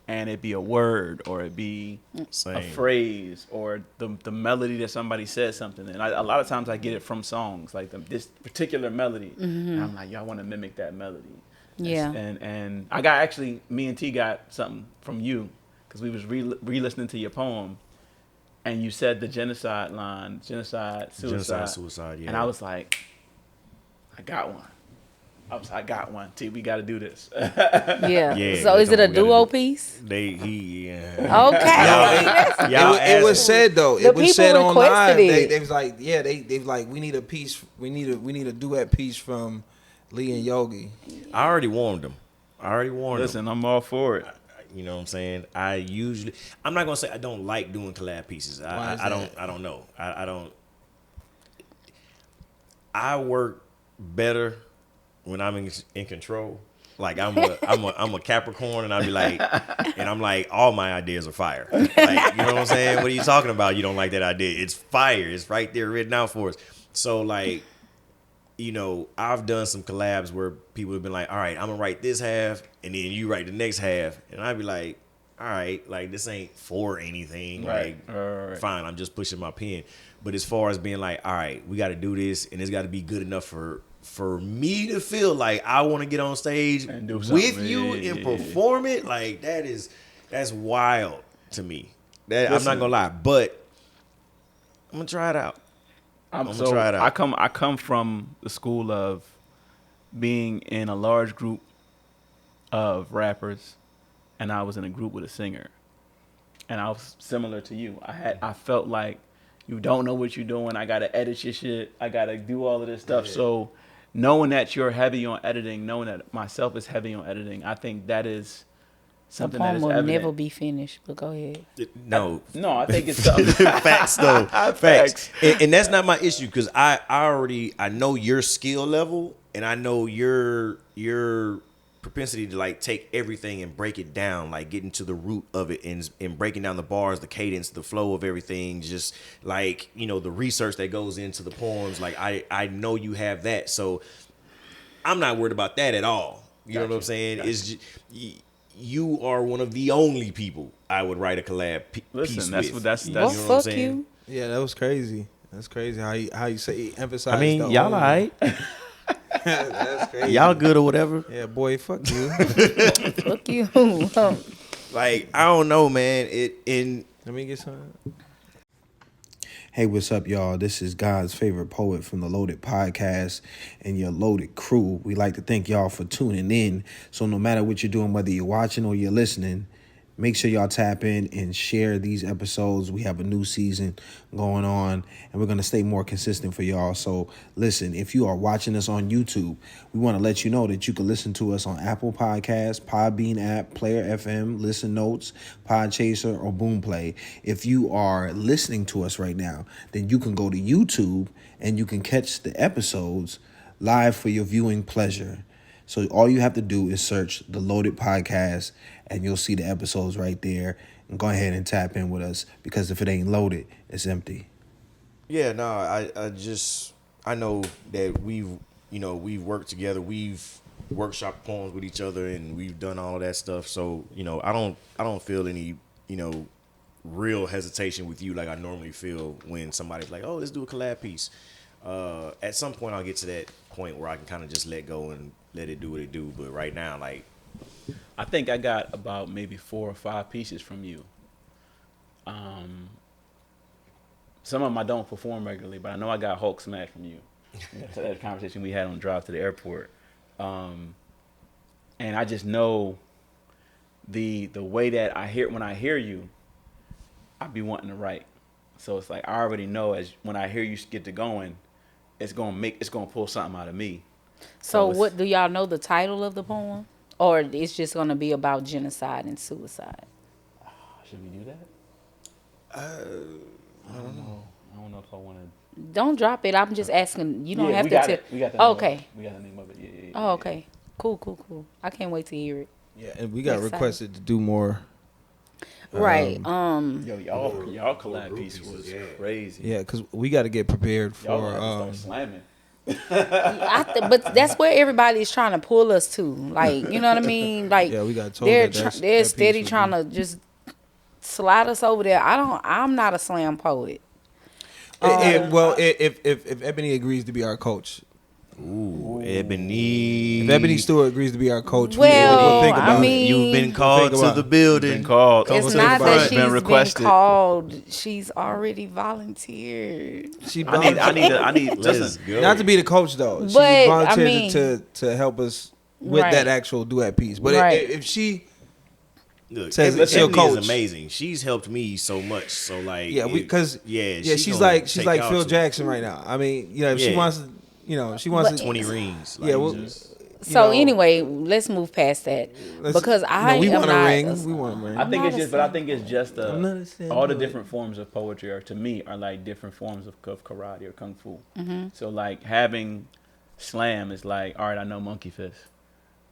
and it be a word or it be a phrase or the melody that somebody says something. And a lot of times I get it from songs, like this particular melody. Mm-hmm. And I'm like, y'all want to mimic that melody. Yeah. And I got, actually, me and T got something from you, because we was re-listening to your poem. And you said the genocide line, genocide, suicide, yeah. And I was like, I got one. T, we got to do this. Yeah. So is it a duo piece? Yeah. Okay. It was said though. It was said on live. It. They was like, yeah, they was like, we need a piece. We need a duet piece from Lee and Yogi. I already warned them. Listen, I'm all for it. You know what I'm saying? I'm not gonna say I don't like doing collab pieces. I don't know. I work better when I'm in control. Like I'm a Capricorn, and I'll be like, and I'm like, all my ideas are fire. Like, you know what I'm saying? What are you talking about? You don't like that idea? It's fire. It's right there written out for us. So like, you know, I've done some collabs where people have been like, all right, I'm gonna write this half, and then you write the next half, and I'd be like, all right, like this ain't for anything, Right. like fine, I'm just pushing my pen. But as far as being like, all right, we got to do this, and it's got to be good enough for me to feel like I want to get on stage And do with something. you Yeah. and perform it, like that's wild to me. That I'm Listen. not gonna lie, but I'm gonna try it out. I'm gonna try it out. I come from the school of being in a large group of rappers, and I was in a group with a singer, and I was similar to you. I felt like you don't know what you're doing. I gotta edit your shit. I gotta do all of this stuff. Yeah. So knowing that you're heavy on editing, knowing that myself is heavy on editing, I think that is something that is will evident. never be finished. But go ahead. No, I think it's something. facts though. Facts. And that's not my issue because I know your skill level and I know your propensity to like take everything and break it down, like getting to the root of it and breaking down the bars, the cadence, the flow of everything, just like, you know, the research that goes into the poems. Like I know you have that, so I'm not worried about that at all. You know what I'm saying? It's just, you are one of the only people I would write a collab piece with. That's you know what I'm saying? You. Yeah, that was crazy. That's crazy how you say emphasize. I mean, y'all all right. That's crazy. Y'all good or whatever. Yeah, boy, fuck you. Fuck you. Like, I don't know, man. Let me get some. Hey, what's up, y'all? This is God's favorite poet from the Loaded Podcast and your Loaded crew. We like to thank y'all for tuning in. So no matter what you're doing, whether you're watching or you're listening, make sure y'all tap in and share these episodes. We have a new season going on, and we're going to stay more consistent for y'all. So listen, if you are watching us on YouTube, we want to let you know that you can listen to us on Apple Podcasts, Podbean app, Player FM, Listen Notes, Podchaser, or Boomplay. If you are listening to us right now, then you can go to YouTube and you can catch the episodes live for your viewing pleasure. So all you have to do is search the Loaded Podcast and you'll see the episodes right there. And go ahead and tap in with us because if it ain't loaded, it's empty. Yeah, no, I know that we've worked together, we've workshopped poems with each other, and we've done all of that stuff. So, you know, I don't feel any, you know, real hesitation with you like I normally feel when somebody's like, oh, let's do a collab piece. At some point I'll get to that point where I can kind of just let go and let it do what it do. But right now, like, I think I got about maybe 4 or 5 pieces from you. Some of them I don't perform regularly, but I know I got Hulk Smash from you. That conversation we had on the drive to the airport. And I just know the way that when I hear you, I be wanting to write. So it's like I already know as when I hear you get to going, it's gonna pull something out of me. So what do y'all know the title of the poem? Or it's just going to be about genocide and suicide? Should we do that? I don't know. I don't know if I want to. Don't drop it. I'm just asking. You don't have to tell. We got the name okay. Of it. We got the name of it. Yeah. Oh, okay. Cool. I can't wait to hear it. Yeah, and we got requested to do more. Right. Yo, y'all collab piece was crazy. Yeah, because we got to get prepared for. Y'all start slamming. But that's where everybody is trying to pull us to. Like, you know what I mean? Like, yeah, we got told they're steady trying to just slide us over there. I'm not a slam poet. If Ebony agrees to be our coach. Ooh, Ebony. If Ebony Stewart agrees to be our coach, well, we'll think about I mean, you've been called to the building. Been called. It's not that she's been requested. called. She's already volunteered. I need. Let's go. Not to be the coach though. But, she volunteered to help us with Right. that actual duet piece. But Right. if she Look, says she'll Ebony coach, is amazing. She's helped me so much. So like, she's like Phil Jackson right now. I mean, you know, if she wants to. You know, she wants 20 rings. Like, So anyway, let's move past that because we want not a ring. We want a ring. I think it's just all the different forms of poetry are to me are like different forms of karate or kung fu. Mm-hmm. So like having slam is like, all right, I know monkey fist.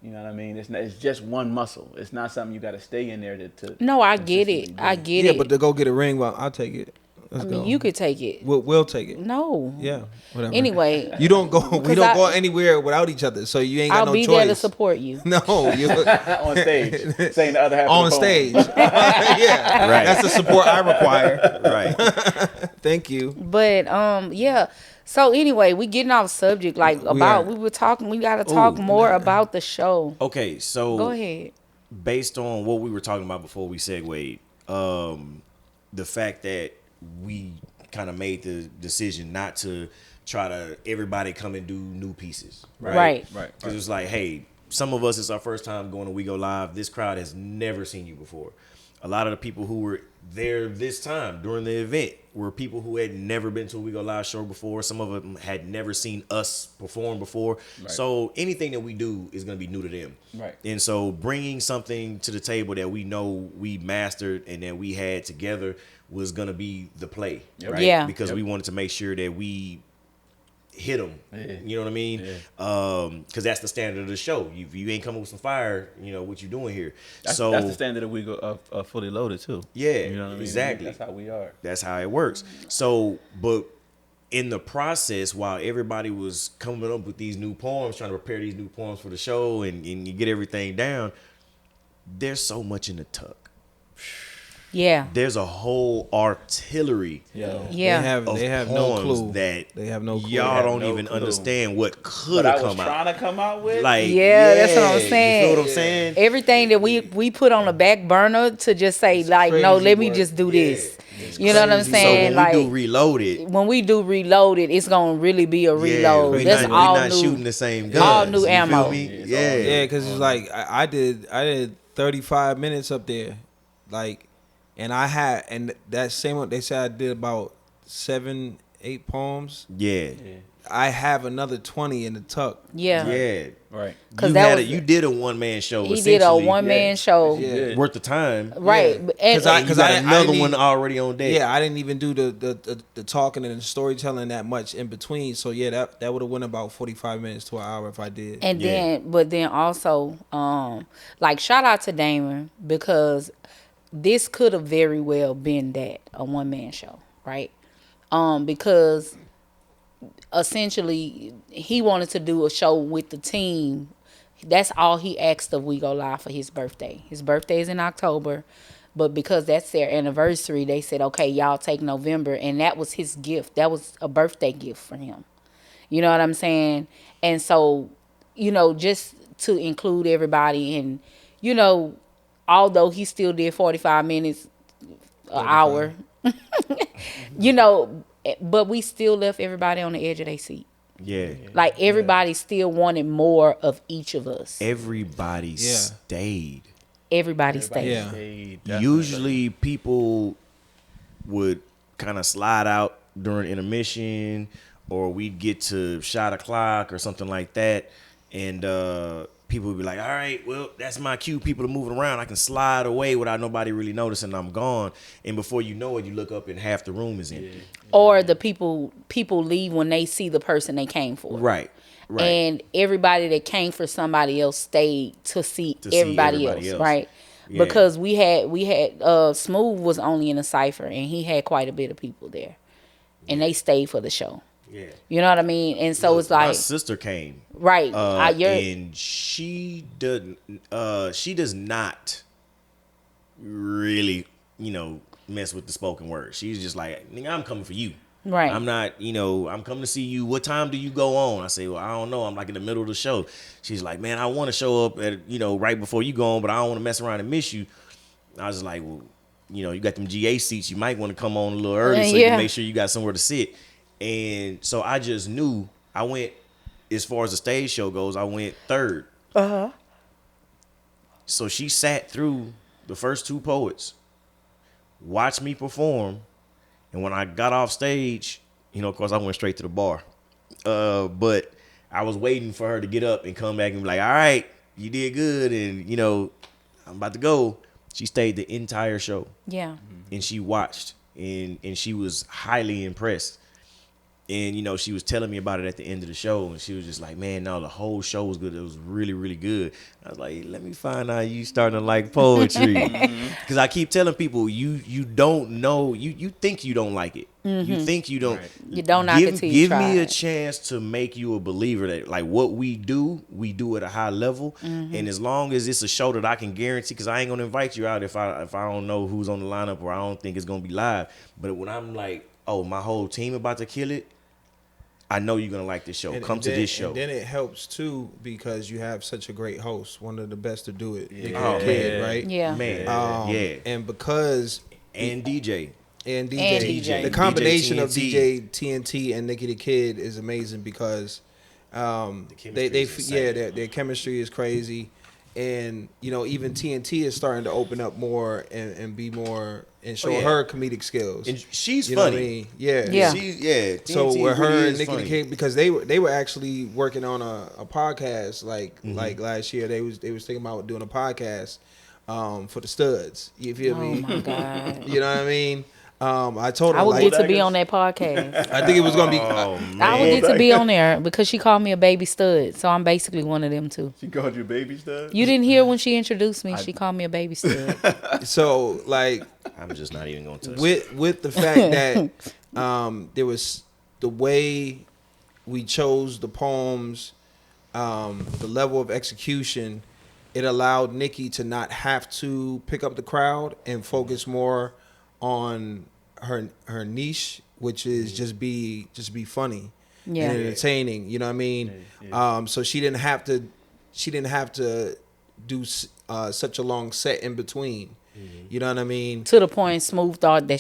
You know what I mean? It's just one muscle. It's not something you got to stay in there to. No, I get it. I get it. it. Yeah, but to go get a ring, well, I'll take it. Let's I mean, go. you could take it. We'll take it. No. Yeah. Whatever. Anyway, You don't go. We Because don't I- go anywhere without each other. So you ain't got I'll no be choice. there to support you. No, you On stage, saying the other half on of the poem. stage. Yeah, Right. That's the support I require. Right. Thank you. But yeah. So anyway, we getting off subject. Like about are. we were talking. We got to talk more about the show. Okay, so Go ahead. based on what we were talking about before we segued, the fact that we kind of made the decision not to try to everybody come and do new pieces, Right. Because it's like, hey, some of us, it's our first time going to WeGoLive. This crowd has never seen you before. A lot of the people who were there this time during the event were people who had never been to a WeGoLive show before. Some of them had never seen us perform before. Right. So anything that we do is going to be new to them. Right. And so bringing something to the table that we know we mastered and that we had together was going to be the play, Yep. right? Yeah. Because we wanted to make sure that we hit them. Yeah. You know what I mean? Yeah. Because that's the standard of the show. If you ain't coming with some fire, you know what you doing here. That's the standard that we go fully loaded too. Yeah, You know what I mean? exactly. That's how we are. That's how it works. So, but in the process, while everybody was coming up with these new poems, trying to prepare these new poems for the show, and you get everything down, there's so much in the tuck. Yeah. There's a whole artillery Yeah. Yeah. of They have no poems clue. that They have no clue. y'all They have don't no even clue. understand what What could I have was come out. trying to come out with. Like, Yeah, that's what I'm You saying. feel what I'm saying? Everything that we put on the back burner to just say like, no, crazy let me work. just do this. It's You know what I'm crazy. So saying? when we do Like Reloaded, when we do Reloaded, it's gonna really be a reload. we That's not, all we not new. shooting the same guns. All new You feel ammo. me? It's Yeah. all new. Yeah, because it's like I did 35 minutes up there, like, and that same one they said I did about 7-8 poems. Yeah. I have another 20 in the tuck. Yeah. Yeah. Right. 'Cause You that had was- you did a one man show. He did a essentially, one man show. Yeah. worth the time. Right. Yeah. And, 'Cause I- And you got I another didn't one even- already on deck. Yeah, I didn't even do the talking and the storytelling that much in between. So yeah, that would have went about 45 minutes to an hour if I did. And Yeah. then also, like shout out to Damon because this could have very well been a one man show, right? Because essentially he wanted to do a show with the team. That's all he asked of WeGoLive for his birthday. His birthday is in October, but because that's their anniversary, they said, okay, y'all take November, and that was his gift. That was a birthday gift for him. You know what I'm saying? And so, just to include everybody, and although he still did 45 minutes, an hour, but we still left everybody on the edge of their seat. Yeah. Like everybody still wanted more of each of us. Everybody Yeah. stayed. Everybody stayed. Yeah. Hey, definitely. Usually people would kind of slide out during intermission, or we'd get to shot o'clock or something like that, and people would be like, all right, well, that's my cue. People are moving around. I can slide away without nobody really noticing I'm gone. And before you know it, you look up and half the room is empty. Or the people leave when they see the person they came for. Right. Right. And everybody that came for somebody else stayed to see everybody else, right? Yeah. Because we had Smooth was only in a cipher and he had quite a bit of people there, and they stayed for the show. Yeah. You know what I mean? And so it's My like sister came. right, And she does not really, mess with the spoken word. She's just like, nigga, I'm coming for you. Right. I'm not, I'm coming to see you. What time do you go on? I say, well, I don't know. I'm like in the middle of the show. She's like, man, I want to show up at, right before you go on, but I don't want to mess around and miss you. I was like, well, you got them GA seats. You might want to come on a little early so you can make sure you got somewhere to sit. And so I just knew I went, as far as the stage show goes, I went third. Uh-huh. So she sat through the first two poets, watched me perform, and when I got off stage, of course I went straight to the bar. But I was waiting for her to get up and come back and be like, all right, you did good, and I'm about to go. She stayed the entire show. Yeah. And she watched, and she was highly impressed. And, you know, she was telling me about it at the end of the show, and she was just like, man, no, the whole show was good. It was really, really good. I was like, let me find out you starting to like poetry. Because I keep telling people, you don't know, you think you don't like it. You think you don't. Right. You don't knock it till you Give try me a it. chance to make you a believer that, like, what we do at a high level. And as long as it's a show that I can guarantee, because I ain't going to invite you out if I don't know who's on the lineup or I don't think it's going to be live. But when I'm like, oh, my whole team about to kill it, I know you're gonna like this show. Come to this show. And then it helps too because you have such a great host, one of the best to do it. Oh, Kid, man. right? Yeah. Man, And because and DJ. and DJ, And DJ. the combination of TNT. DJ TNT and Nikki the Kid is amazing because chemistry they is insane. their chemistry is crazy, and you know even TNT is starting to open up more and be more and show her comedic skills. And she's You know what I funny. mean? Yeah. Yeah. So TNT with her really and is Nikki the funny. Kid, because they were actually working on a podcast like last year. They was thinking about doing a podcast for the studs. You feel Oh me? my God. You know what I mean? I told her I would like, get to be on that podcast. I think it was gonna be. Oh man. I would get to be on there because she called me a baby stud. So I'm basically one of them too. She called you baby stud? You didn't hear when she introduced me. She called me a baby stud. So like I'm just not even gonna touch it. with the fact that there was the way we chose the poems, the level of execution, it allowed Nikki to not have to pick up the crowd and focus more on her niche, which is just be funny Yeah. and entertaining. You know what I mean? So she didn't have to do such a long set in between. You know what I mean? To the point, Smooth thought that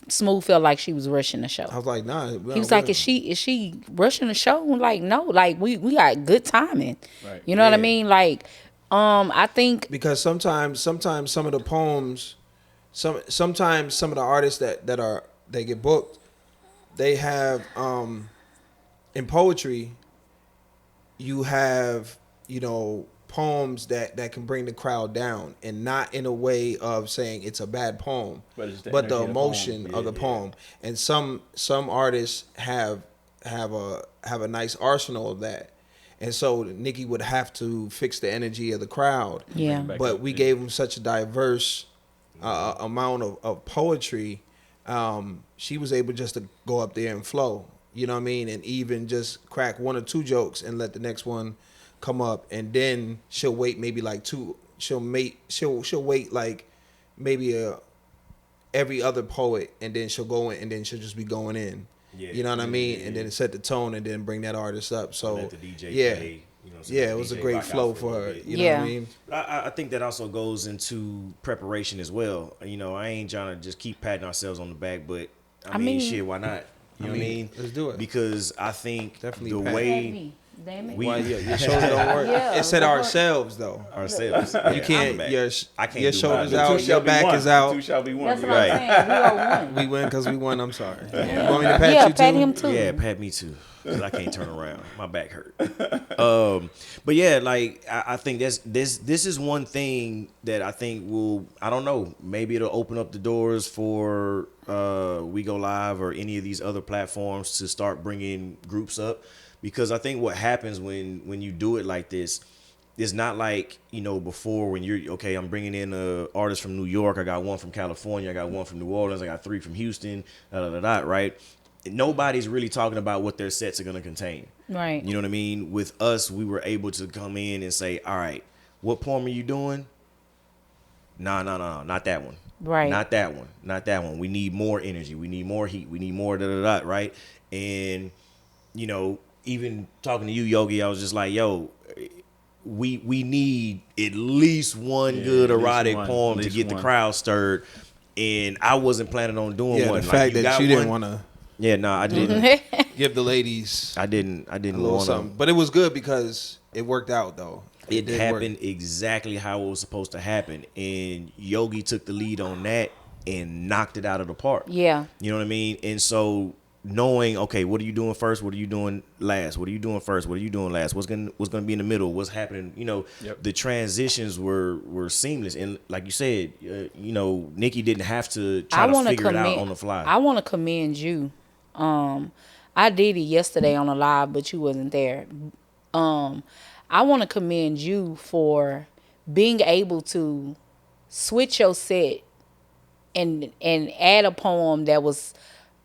Smooth felt like she was rushing the show. I was like, nah. He was like, is she rushing the show? I'm like, no, like we got good timing. Right. You know what I mean? Like, I think because sometimes some of the poems, sometimes some of the artists that get booked, they have in poetry, you have, you know, poems that can bring the crowd down, and not in a way of saying it's a bad poem, But it's the but the energy of the emotion poem. of the Yeah, poem. And some artists have a nice arsenal of that. And so Nikki would have to fix the energy of the crowd. Yeah. Back But up, we yeah. gave him such a diverse amount of poetry. She was able just to go up there and flow. You know what I mean? And even just crack one or two jokes and let the next one come up. And then she'll wait maybe like she'll wait like maybe every other poet, and then she'll go in, and then she'll just be going in. Yeah. You know what I mean? Yeah. And then set the tone, and then bring that artist up. So Let the DJ yeah, play, you know what I'm saying? yeah, Let it the was a DJ great rock out flow for a for little her. bit. You know what I Yeah. mean? I think that also goes into preparation as well. You know, I ain't trying to just keep patting ourselves on the back, but I mean, shit, why not? You know what I mean? Let's do it. Because I think Definitely the pat. way Damn it. we Why your shoulders don't work? Yeah. It said ourselves though. ourselves, You can't. I can't Your do shoulders mine. out. Two shall Your be back one. is out. Two shall be one. That's what Right. I'm saying. We are one. We win because we won. I'm sorry. You want me to pat Yeah, you pat too? him too. Yeah, pat me too. Cause I can't turn around. My back hurt. But yeah, like I think this is one thing that I think I don't know, maybe it'll open up the doors for WeGoLive or any of these other platforms to start bringing groups up. Because I think what happens when you do it like this, it's not like, you know, before when you're, okay, I'm bringing in an artist from New York. I got one from California. I got one from New Orleans. I got 3 from Houston, right? Nobody's really talking about what their sets are going to contain. Right. You know what I mean? With us, we were able to come in and say, all right, what poem are you doing? No, not that one. Right. Not that one. We need more energy. We need more heat. We need more right? And, you know, even talking to you, Yogi, I was just like, yo, we need at least one good at least erotic one, poem at to least get the one. crowd stirred. And I wasn't planning on doing Yeah, one. the Like, fact that got you didn't one? want to Yeah, no, I didn't. give the ladies I didn't a little want something, to. but it was good because it worked out though. It did happened exactly how it was supposed to happen. And Yogi took the lead on that and knocked it out of the park. Yeah. You know what I mean? And so knowing, okay, what are you doing first? What are you doing last? What are you doing first? What are you doing last? What's gonna be in the middle? What's happening? You know, The transitions were seamless. And like you said, you know, Nikki didn't have to try to figure it out on the fly. I want to commend you. I did it yesterday on a live, but you wasn't there. I want to commend you for being able to switch your set and add a poem that was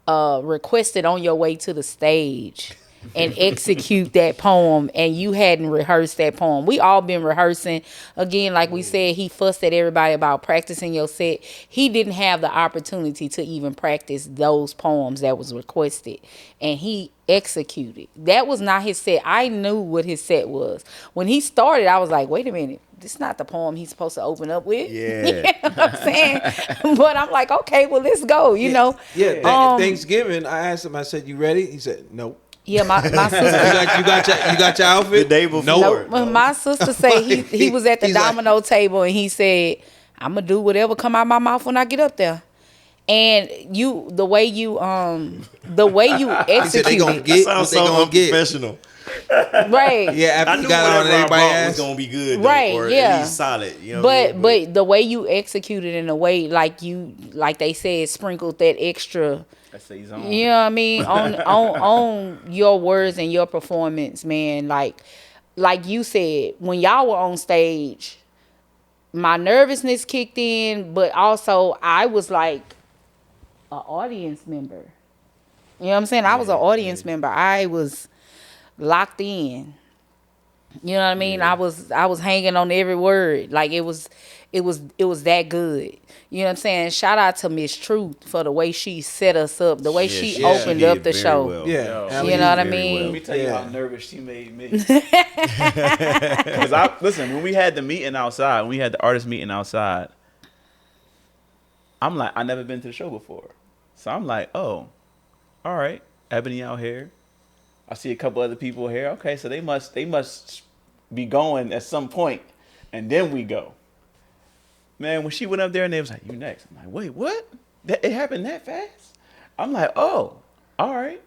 requested on your way to the stage and execute that poem, and you hadn't rehearsed that poem. We all been rehearsing. Again, like we said, he fussed at everybody about practicing your set. He didn't have the opportunity to even practice those poems that was requested, and he executed. That was not his set. I knew what his set was. When he started, I was like, wait a minute, this is not the poem he's supposed to open up with. Yeah. You know what I'm saying? But I'm like, okay, well, let's go, you know? Yeah, Thanksgiving, I asked him, I said, you ready? He said, nope. Yeah, my sister. You got your outfit? The day before. Nope. No, my sister said he was at the He's like- domino table and he said, I'm gonna do whatever come out my mouth when I get up there. And the way you He said they gonna execute get Sounds what they so gonna get. unprofessional. right. Yeah, I after knew you got on whatever I everybody brought was ass. gonna be good, though, Right, or yeah. at least solid. You know what I mean? But the way you executed in a way like they said, sprinkled that extra. That's the zone. You know what I mean? On your words and your performance, man. Like you said, when y'all were on stage, my nervousness kicked in, but also I was like an audience member. You know what I'm saying? I was an audience member. I was locked in. You know what I mean? I was hanging on every word. Like it was that good. You know what I'm saying? Shout out to Miss Truth for the way she set us up, the way she opened did up the very show. well. Yeah. You know what I Very mean? Let me tell you Yeah. how nervous she made me. Because listen, when we had the meeting outside, when we had the artist meeting outside, I'm like, I never been to the show before, so I'm like, oh, all right, Ebony out here. I see a couple other people here. Okay, so they must be going at some point, and then we go. Man, when she went up there and they was like, "You next," I'm like, "Wait, what? It happened that fast?" I'm like, "Oh, all right,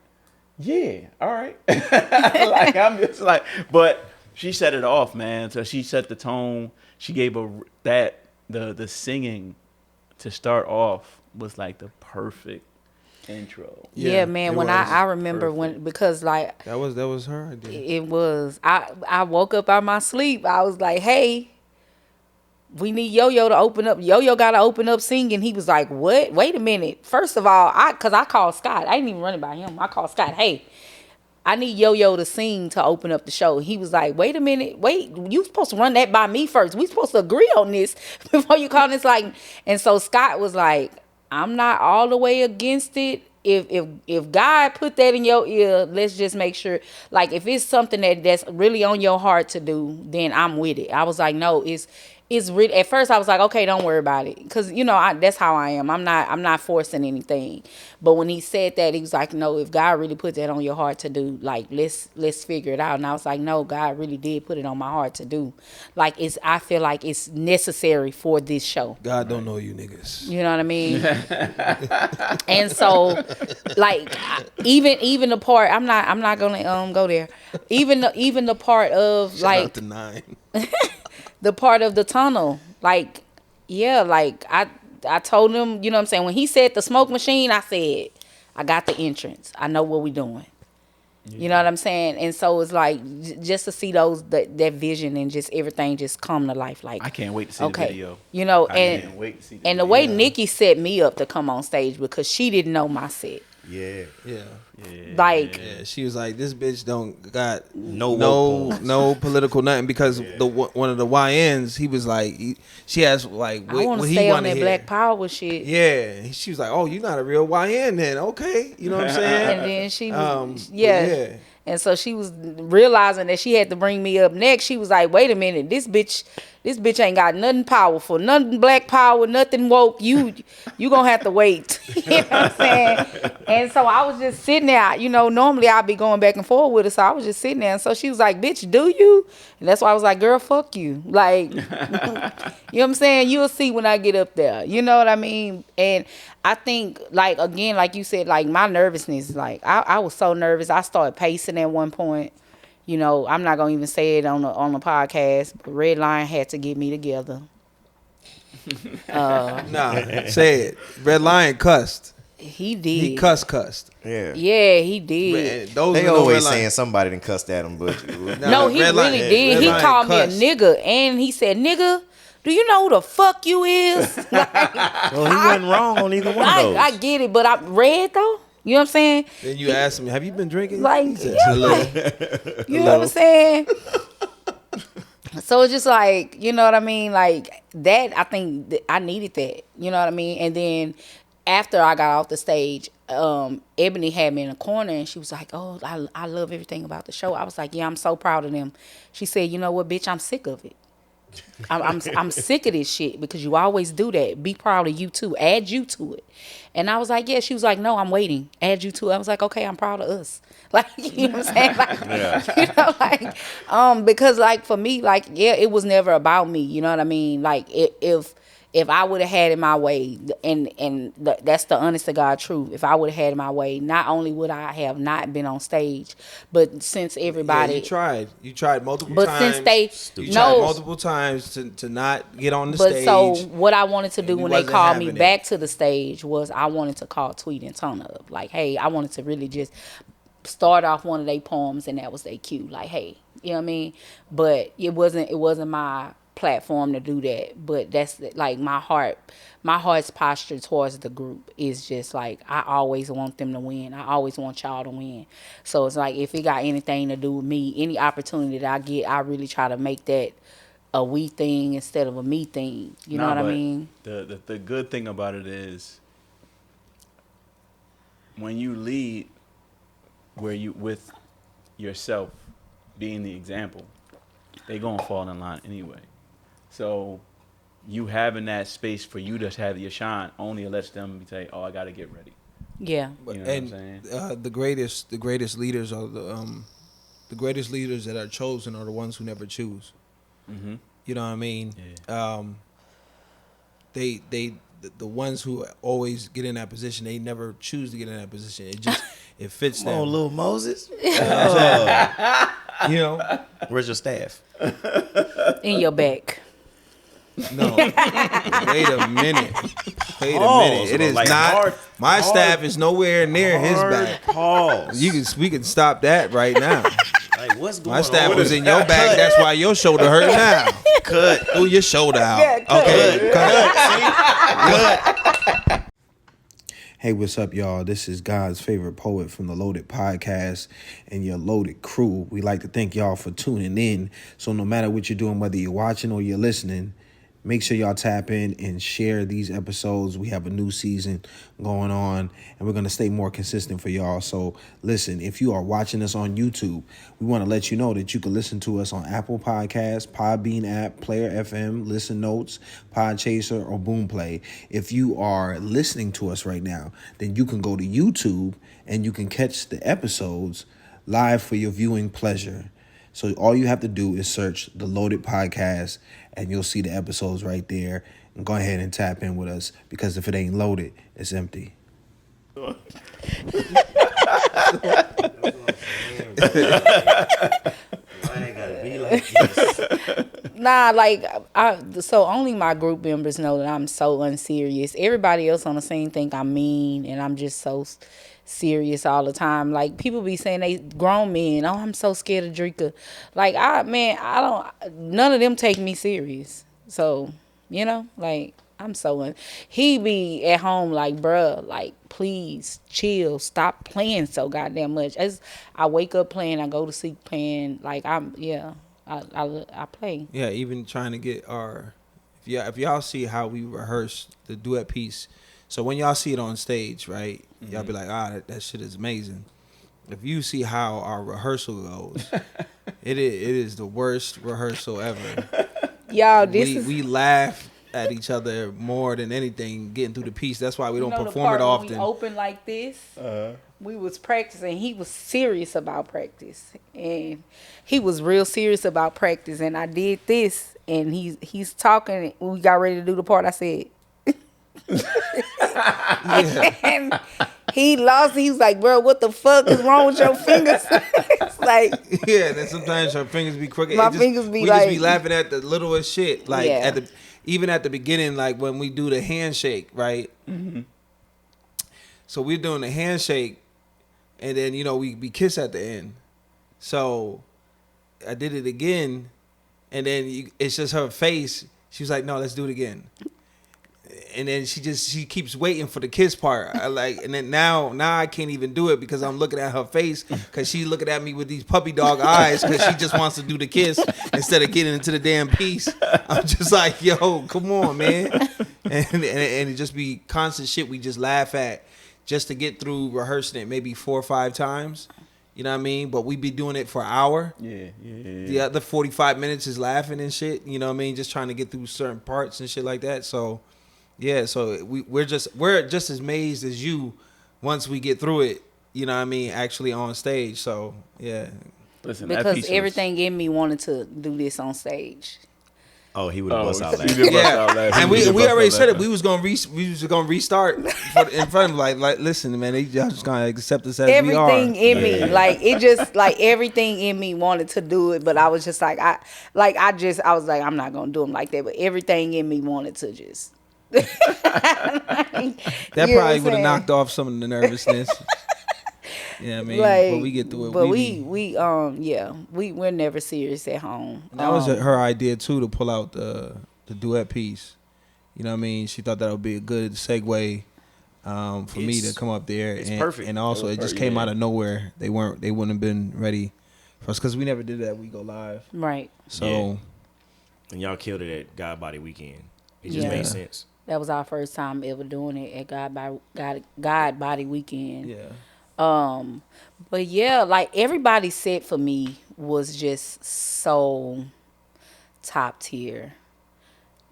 yeah, all right." Like I'm just like, but she set it off, man. So she set the tone. She gave the singing to start off was like the perfect intro. Yeah, man. it When was. I remember because like That was her idea. it was, I woke up out my sleep. I was like, hey, we need Yo-Yo to open up. Yo-Yo got to open up singing. He was like, what? Wait a minute. First of all, because I called Scott. I didn't even run it by him. I called Scott. Hey, I need Yo-Yo to sing to open up the show. He was like, wait a minute. Wait, you supposed to run that by me first. We supposed to agree on this before you call this. Like, and so Scott was like, I'm not all the way against it. If God put that in your ear, let's just make sure. Like, if it's something that's really on your heart to do, then I'm with it. I was like, no, it's really. At first, I was like, okay, don't worry about it, because that's how I am. I'm not forcing anything. But when he said that, he was like, no, if God really put that on your heart to do, like, let's figure it out. And I was like, no, God really did put it on my heart to do. Like, I feel like it's necessary for this show. God don't know you niggas. You know what I mean? And so, like, even the part, I'm not gonna go there. Even the part of Shout like out to 9. the part of the tunnel, like, yeah, like I told him, you know what I'm saying, when he said the smoke machine, I said, I got the entrance. I know what we're doing. You know what I'm saying? And so it's like just to see that vision and just everything just come to life. Like, I can't wait to see the video. You know, I can't wait to see the and the video. way Nikki set me up to come on stage because she didn't know my set. Yeah. Like, Yeah, she was like, "This bitch don't got No political nothing." Because one of the YNs, he was like, she asked like, I want to what he stay on wanna that hear. Black Power shit. Yeah, she was like, "Oh, you're not a real YN then, okay?" You know what I'm saying? And then she was, but yeah. And so she was realizing that she had to bring me up next. She was like, wait a minute, this bitch ain't got nothing powerful, nothing black power, nothing woke. You gonna have to wait. You know what I'm saying? And so I was just sitting there, normally I'd be going back and forth with her. So I was just sitting there. And so she was like, bitch, do you? And that's why I was like, girl, fuck you. Like, you know what I'm saying? You'll see when I get up there. You know what I mean? And I think, like, again, like you said, like, my nervousness, like, I was so nervous. I started pacing at one point. I'm not going to even say it on the podcast, but Red Lion had to get me together. Nah, say it. Red Lion cussed. He did. He cussed. Yeah. Yeah, he did. Man, those They are no always red saying line. somebody done cussed at him, but No, he red line- really yeah, did. red He line called me a cussed. nigga, and he said, "Nigga, do you know who the fuck you is?" Like, well, he wasn't wrong on either one of those. I get it, but I'm red though. You know what I'm saying? Then you ask him, have you been drinking? Like, He said, yeah, a little. You know what I'm saying? So it's just like, you know what I mean? Like that, I think I needed that. You know what I mean? And then after I got off the stage, Ebony had me in a corner and she was like, "Oh, I love everything about the show." I was like, "Yeah, I'm so proud of them." She said, "You know what, bitch? I'm sick of it. I'm sick of this shit because you always do that. Be proud of you too. Add you to it." And I was like, "Yeah." She was like, "No, I'm waiting. Add you to it." I was like, "Okay, I'm proud of us." Like, you know what I'm saying? Like, you know, like, because like for me, like, yeah, it was never about me. You know what I mean? Like, if I would have had it my way, and that's the honest to God truth. If I would have had it my way, not only would I have not been on stage, but since everybody, Yeah, you tried multiple but times. since they you tried no, multiple times to not get on the but stage. so what I wanted to do and you when they wasn't called me having it. back to the stage was I wanted to call Tweet and Turn Up. Like, hey, I wanted to really just start off one of their poems and that was their cue. Like, hey, you know what I mean? But it wasn't my platform to do that. But that's like my heart's posture towards the group is just like I always want them to win. I always want y'all to win. So it's like if it got anything to do with me, any opportunity that I get, I really try to make that a we thing instead of a me thing. You know what I but mean? The good thing about it is when you lead where you with yourself being the example, they gonna fall in line anyway. So you having that space for you to have your shine only lets them say, "Oh, I gotta get ready." Yeah. You know what I'm saying? The greatest leaders are the greatest leaders that are chosen are the ones who never choose. Mm-hmm. You know what I mean? Yeah. The ones who always get in that position, they never choose to get in that position. It just it fits Come them. on, little Moses. You know? Where's your staff? In your back. No. Wait a minute. Pause. It is Like not. hard- My staff is nowhere near his back. Pause. We can stop that right now. Like, what's going My staff on? was in your back. That's why your shoulder hurt now. Cut. Pull your shoulder out. Yeah, cut. Okay. Cut. Hey, what's up, y'all? This is God's favorite poet from the Loaded Podcast and your Loaded crew. We like to thank y'all for tuning in. So no matter what you're doing, whether you're watching or you're listening, make sure y'all tap in and share these episodes. We have a new season going on, and we're going to stay more consistent for y'all. So listen, if you are watching us on YouTube, we want to let you know that you can listen to us on Apple Podcasts, Podbean app, Player FM, Listen Notes, Podchaser, or Boomplay. If you are listening to us right now, then you can go to YouTube and you can catch the episodes live for your viewing pleasure. So all you have to do is search the Loaded Podcast and you'll see the episodes right there. And go ahead and tap in with us because if it ain't loaded, it's empty. Nah, like so only my group members know that I'm so unserious. Everybody else on the scene think I'm mean and I'm just so serious all the time. Like people be saying they grown men, "Oh, I'm so scared of Drika." Like I don't. None of them take me serious. So you know, like I'm so. He be at home like, bruh, like please chill, stop playing so goddamn much. I wake up playing, I go to sleep playing. Like I play. Yeah, even trying to get our, if y'all see how we rehearse the duet piece, so when y'all see it on stage, right, y'all be like, that shit is amazing. If you see how our rehearsal goes, it is the worst rehearsal ever. Y'all, We laugh at each other more than anything getting through the piece. That's why we don't perform it often. When we open like this, we was practicing. He was serious about practice, and he was real serious about practice. And I did this, and he's talking. We got ready to do the part. I said, and he lost. He was like, "Bro, what the fuck is wrong with your fingers?" It's like, yeah. Then sometimes her fingers be crooked. My fingers be we like- just be laughing at the littlest shit. Like Yeah. even at the beginning, like when we do the handshake, right? Mm-hmm. So we're doing a handshake, and then we kiss at the end. So I did it again, and then it's just her face. She was like, "No, let's do it again." And then she keeps waiting for the kiss part. And then now I can't even do it because I'm looking at her face because she's looking at me with these puppy dog eyes because she just wants to do the kiss instead of getting into the damn piece. I'm just like, yo, come on, man. And it just be constant shit we just laugh at just to get through rehearsing it maybe 4 or 5 times. You know what I mean? But we be doing it for an hour. Yeah. The other 45 minutes is laughing and shit. You know what I mean? Just trying to get through certain parts and shit like that. So, yeah. So we're just as amazed as you once we get through it. You know what I mean? Actually on stage. So yeah. Listen, because everything in me wanted to do this on stage. Oh, he would have bust out he laughing. did bust out laughing. And He did we bust already out said it. laughing. We was gonna restart in front of like listen, man. Y'all just gonna accept us as Everything we are. in me, like it just like everything in me wanted to do it, but I was just like I was like I'm not gonna do them like that. But everything in me wanted to just. That probably would have knocked off some of the nervousness. Yeah, I mean, but we get through it. But we're never serious at home. And that was her idea too, to pull out the duet piece. You know what I mean? She thought that would be a good segue for me to come up there. It's and, perfect. And also, it just came out of nowhere. They wouldn't have been ready for us because we never did that. We go live, Right. so And y'all killed it at God Body Weekend. It just Yeah. made sense. That was our first time ever doing it at God Body Weekend. yeah. But yeah, like everybody's set for me was just so top tier.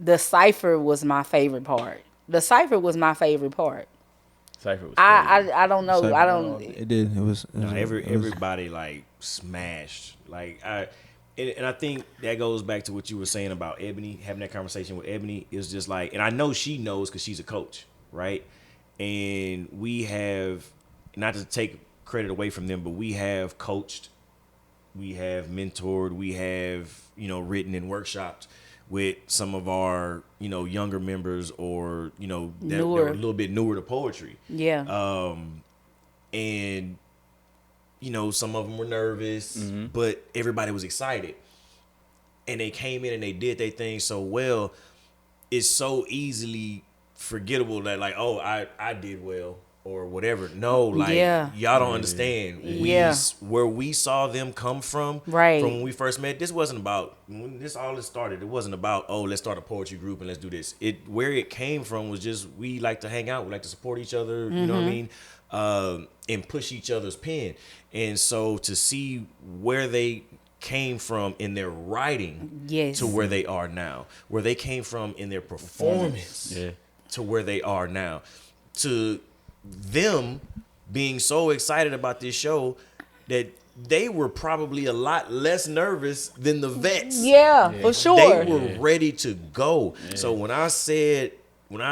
The cipher was my favorite part. Cypher was I don't know. So, I don't. It did. It was. No, everybody like smashed. Like and I think that goes back to what you were saying about Ebony, having that conversation with Ebony is just like, and I know she knows because she's a coach, right? And we have, not to take credit away from them, but we have coached, we have mentored, we have, written and workshopped with some of our, younger members or, that were a little bit newer to poetry. Yeah. And some of them were nervous, but everybody was excited. And they came in and they did their thing so well. It's so easily forgettable that like, oh, I did well or whatever. No, like y'all don't understand. Where we saw them come from when we first met, this wasn't about when this all started. It wasn't about, oh, let's start a poetry group and let's do this. Where it came from was just we like to hang out, we like to support each other, you know what I mean? And push each other's pen. And so to see where they came from in their writing to where they are now, where they came from in their performance to where they are now, to them being so excited about this show that they were probably a lot less nervous than the vets. Yeah, for sure. They were ready to go. So when I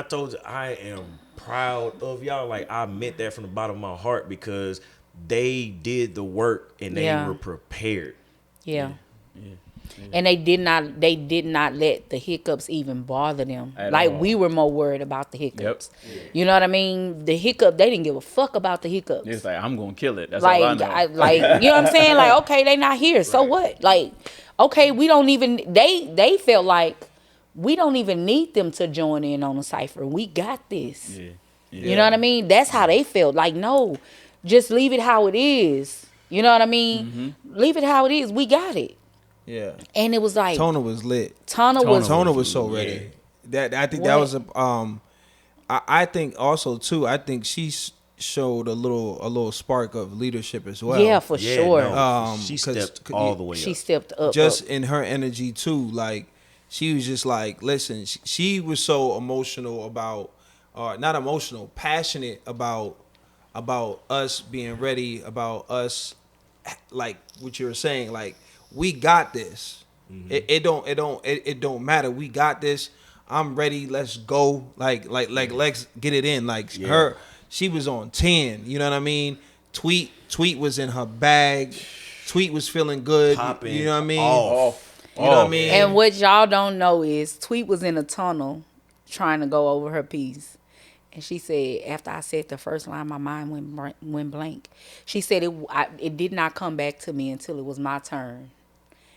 told you I am proud of y'all, like I meant that from the bottom of my heart because they did the work and they were prepared. Yeah. And they did not let the hiccups even bother them. Like we were more worried about the hiccups. Yep. You know what I mean? The hiccup, they didn't give a fuck about the hiccups. It's like, I'm gonna kill it. That's like, all I know. you know what I'm saying? Like, okay, they not here. So what? Like, okay, we don't even they felt like we don't even need them to join in on the cipher. We got this. Yeah. You know what I mean? That's how they felt. Like, no, just leave it how it is. You know what I mean? Leave it how it is. We got it. Yeah. And it was like Tona was lit. Tona was so ready. That I think that was a I think also too, I think she showed a little spark of leadership as well. Yeah, for sure. No, she stepped all the way up. She stepped up. Just in her energy too, like she was just like, listen, she was so emotional about not emotional, passionate about us being ready, about us, like what you were saying, like we got this. It don't matter. We got this. I'm ready. Let's go. Like let's get it in. Like she was on 10. You know what I mean? Tweet was in her bag. Tweet was feeling good. Popping you know what I mean? You know what I mean? And what y'all don't know is Tweet was in a tunnel trying to go over her piece. And she said, after I said the first line, my mind went blank. She said it did not come back to me until it was my turn.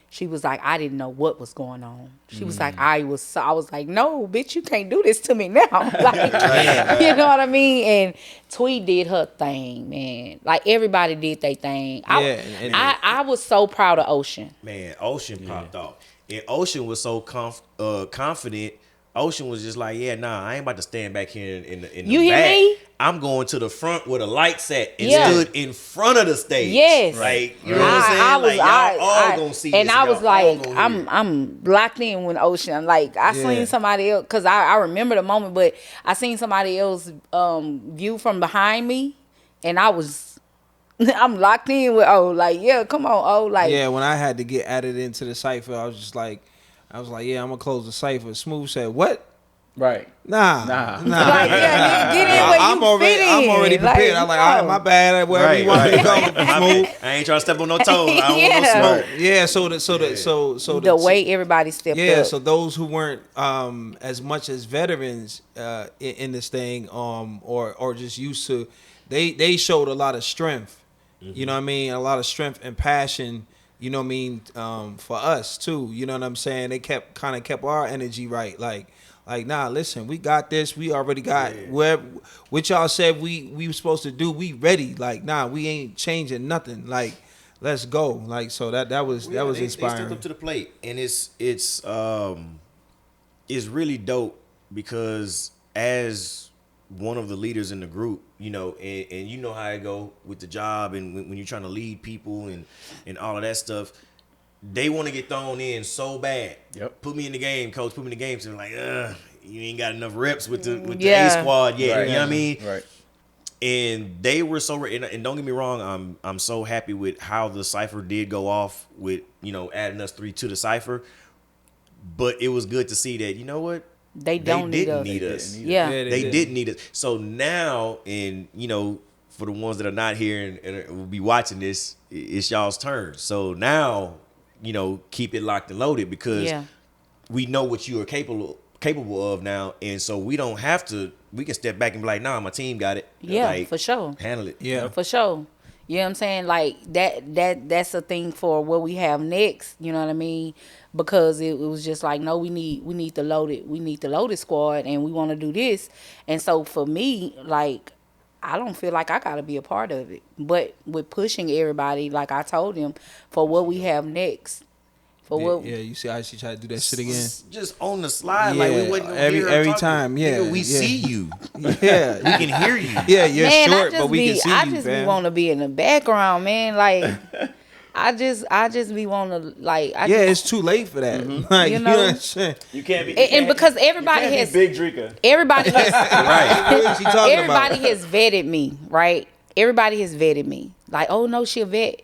She was like, I didn't know what was going on. She was like, I was like, no, bitch, you can't do this to me now. Like, you know what I mean? And Tweet did her thing, man. Like, everybody did their thing. I was so proud of Ocean. Man, Ocean popped off. And Ocean was so confident. Ocean was just like, yeah, nah, I ain't about to stand back here in the You hear back. me? I'm going to the front where the lights at and Yeah. stood in front of the stage. Yes. Like, you know what I'm saying? Like, y'all all gonna see and this. I was y'all all like, gonna hear it. I'm locked in with Ocean. Like, I seen somebody else, because I remember the moment, but I seen somebody else view from behind me, and I'm locked in with like, yeah, come on, like. Yeah, when I had to get added into the cipher, I was like, yeah, I'm gonna close the cipher. Smooth said, what? Right. Nah. Like, yeah, get in where I'm you already, fit in. I'm already prepared. I'm like, all right, my bad. Wherever you want me to go, Smooth. I ain't trying to step on no toes. I don't want no smoke. Yeah, so the way everybody stepped up. Yeah, so those who weren't as much as veterans in this thing, or just used to, they showed a lot of strength. You know what I mean? A lot of strength and passion. You know what I mean? For us too. You know what I'm saying? They kept our energy right. Like, nah, listen, we got this. We already got what y'all said we were supposed to do. We ready. Like, nah, we ain't changing nothing. Like, let's go. Like, so that was inspiring. They stepped up to the plate, and it's really dope because as one of the leaders in the group, you know, and you know how it go with the job, and when you're trying to lead people and all of that stuff. They want to get thrown in so bad. Yep. Put me in the game, coach. Put me in the game. So they're like, you ain't got enough reps with the A squad yet. Right. You know what I mean? Right. And they were so, and don't get me wrong, I'm so happy with how the cipher did go off with, you know, adding us 3 to the cipher. But it was good to see that, you know what? They didn't need us. Yeah. They didn't need us. So now, and you know, for the ones that are not here and will be watching this, it's y'all's turn. So now, you know, keep it locked and loaded because we know what you are capable of now, and so we don't have to. We can step back and be like, "Nah, my team got it." Yeah, like, for sure. Handle it. Yeah, for sure. You know what I'm saying? Like that's a thing for what we have next. You know what I mean? Because it was just like, no, we need the loaded squad, and we want to do this. And so for me, like, I don't feel like I got to be a part of it. But with pushing everybody, like I told them, for what we have next. You see how she tried to do that shit again? Just on the slide, like we wouldn't every time. Yeah, nigga, we see you. Yeah, we can hear you. Yeah, you're short, but we can see you. I just be want to be in the background, man. Like, I just be want to like. It's too late for that. Like, you know what I'm saying? You can't be. And because everybody has Big Drika. Everybody has right. Everybody has vetted me, right? Everybody has vetted me. Like, oh no, she a vet.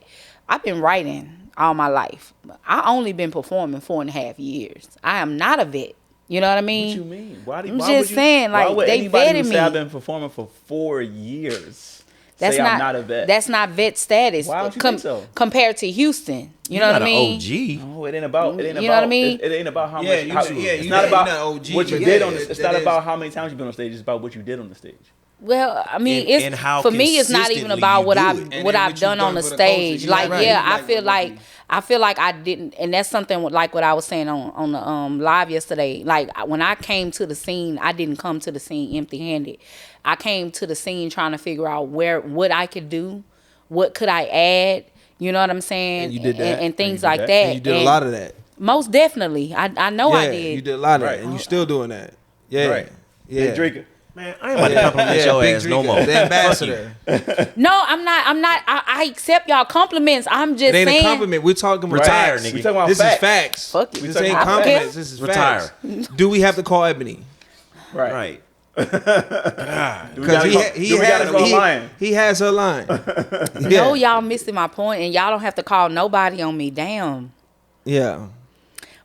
I've been writing all my life. I only been performing 4.5 years. I am not a vet. You know what I mean? What you mean? Why saying, like, would they anybody vetted who me. say I've been performing for 4 years. That's I'm not a vet. That's not vet status. Why don't you think so? Compared to Houston, you know what I mean? OG. No, it ain't about. It ain't You about. know what I mean? It ain't about how much. It's not about OG, what you did on. It's not about how many times you've been on stage. It's about what you did on the stage. Well, I mean, and how for me, it's not even consistently about you what do I've it. what And I've what done you've on the done for the stage. culture. Like, Right. yeah, Like, I feel like I didn't, and that's something like what I was saying on the live yesterday. Like, when I came to the scene, I didn't come to the scene empty-handed. I came to the scene trying to figure out what I could do, what could I add. You know what I'm saying? And you did that. and things like that. And you did a lot of that. Most definitely, I know I did. You did a lot of Right. that, and you still doing that. Yeah, Right. Yeah. Big Drika. Man, I ain't about to compliment your Big ass no Drika, more. the ambassador. No, I'm not. I accept y'all compliments. I'm just It ain't saying. a compliment. We're talking Retire, facts. nigga. We talking about This facts. is facts. Fuck it. This talking ain't about compliments. facts. This is Retire. facts. Do we have to call Ebony? Right. Right. Because he has her line. No, y'all missing my point, and y'all don't have to call nobody on me. Damn. Yeah.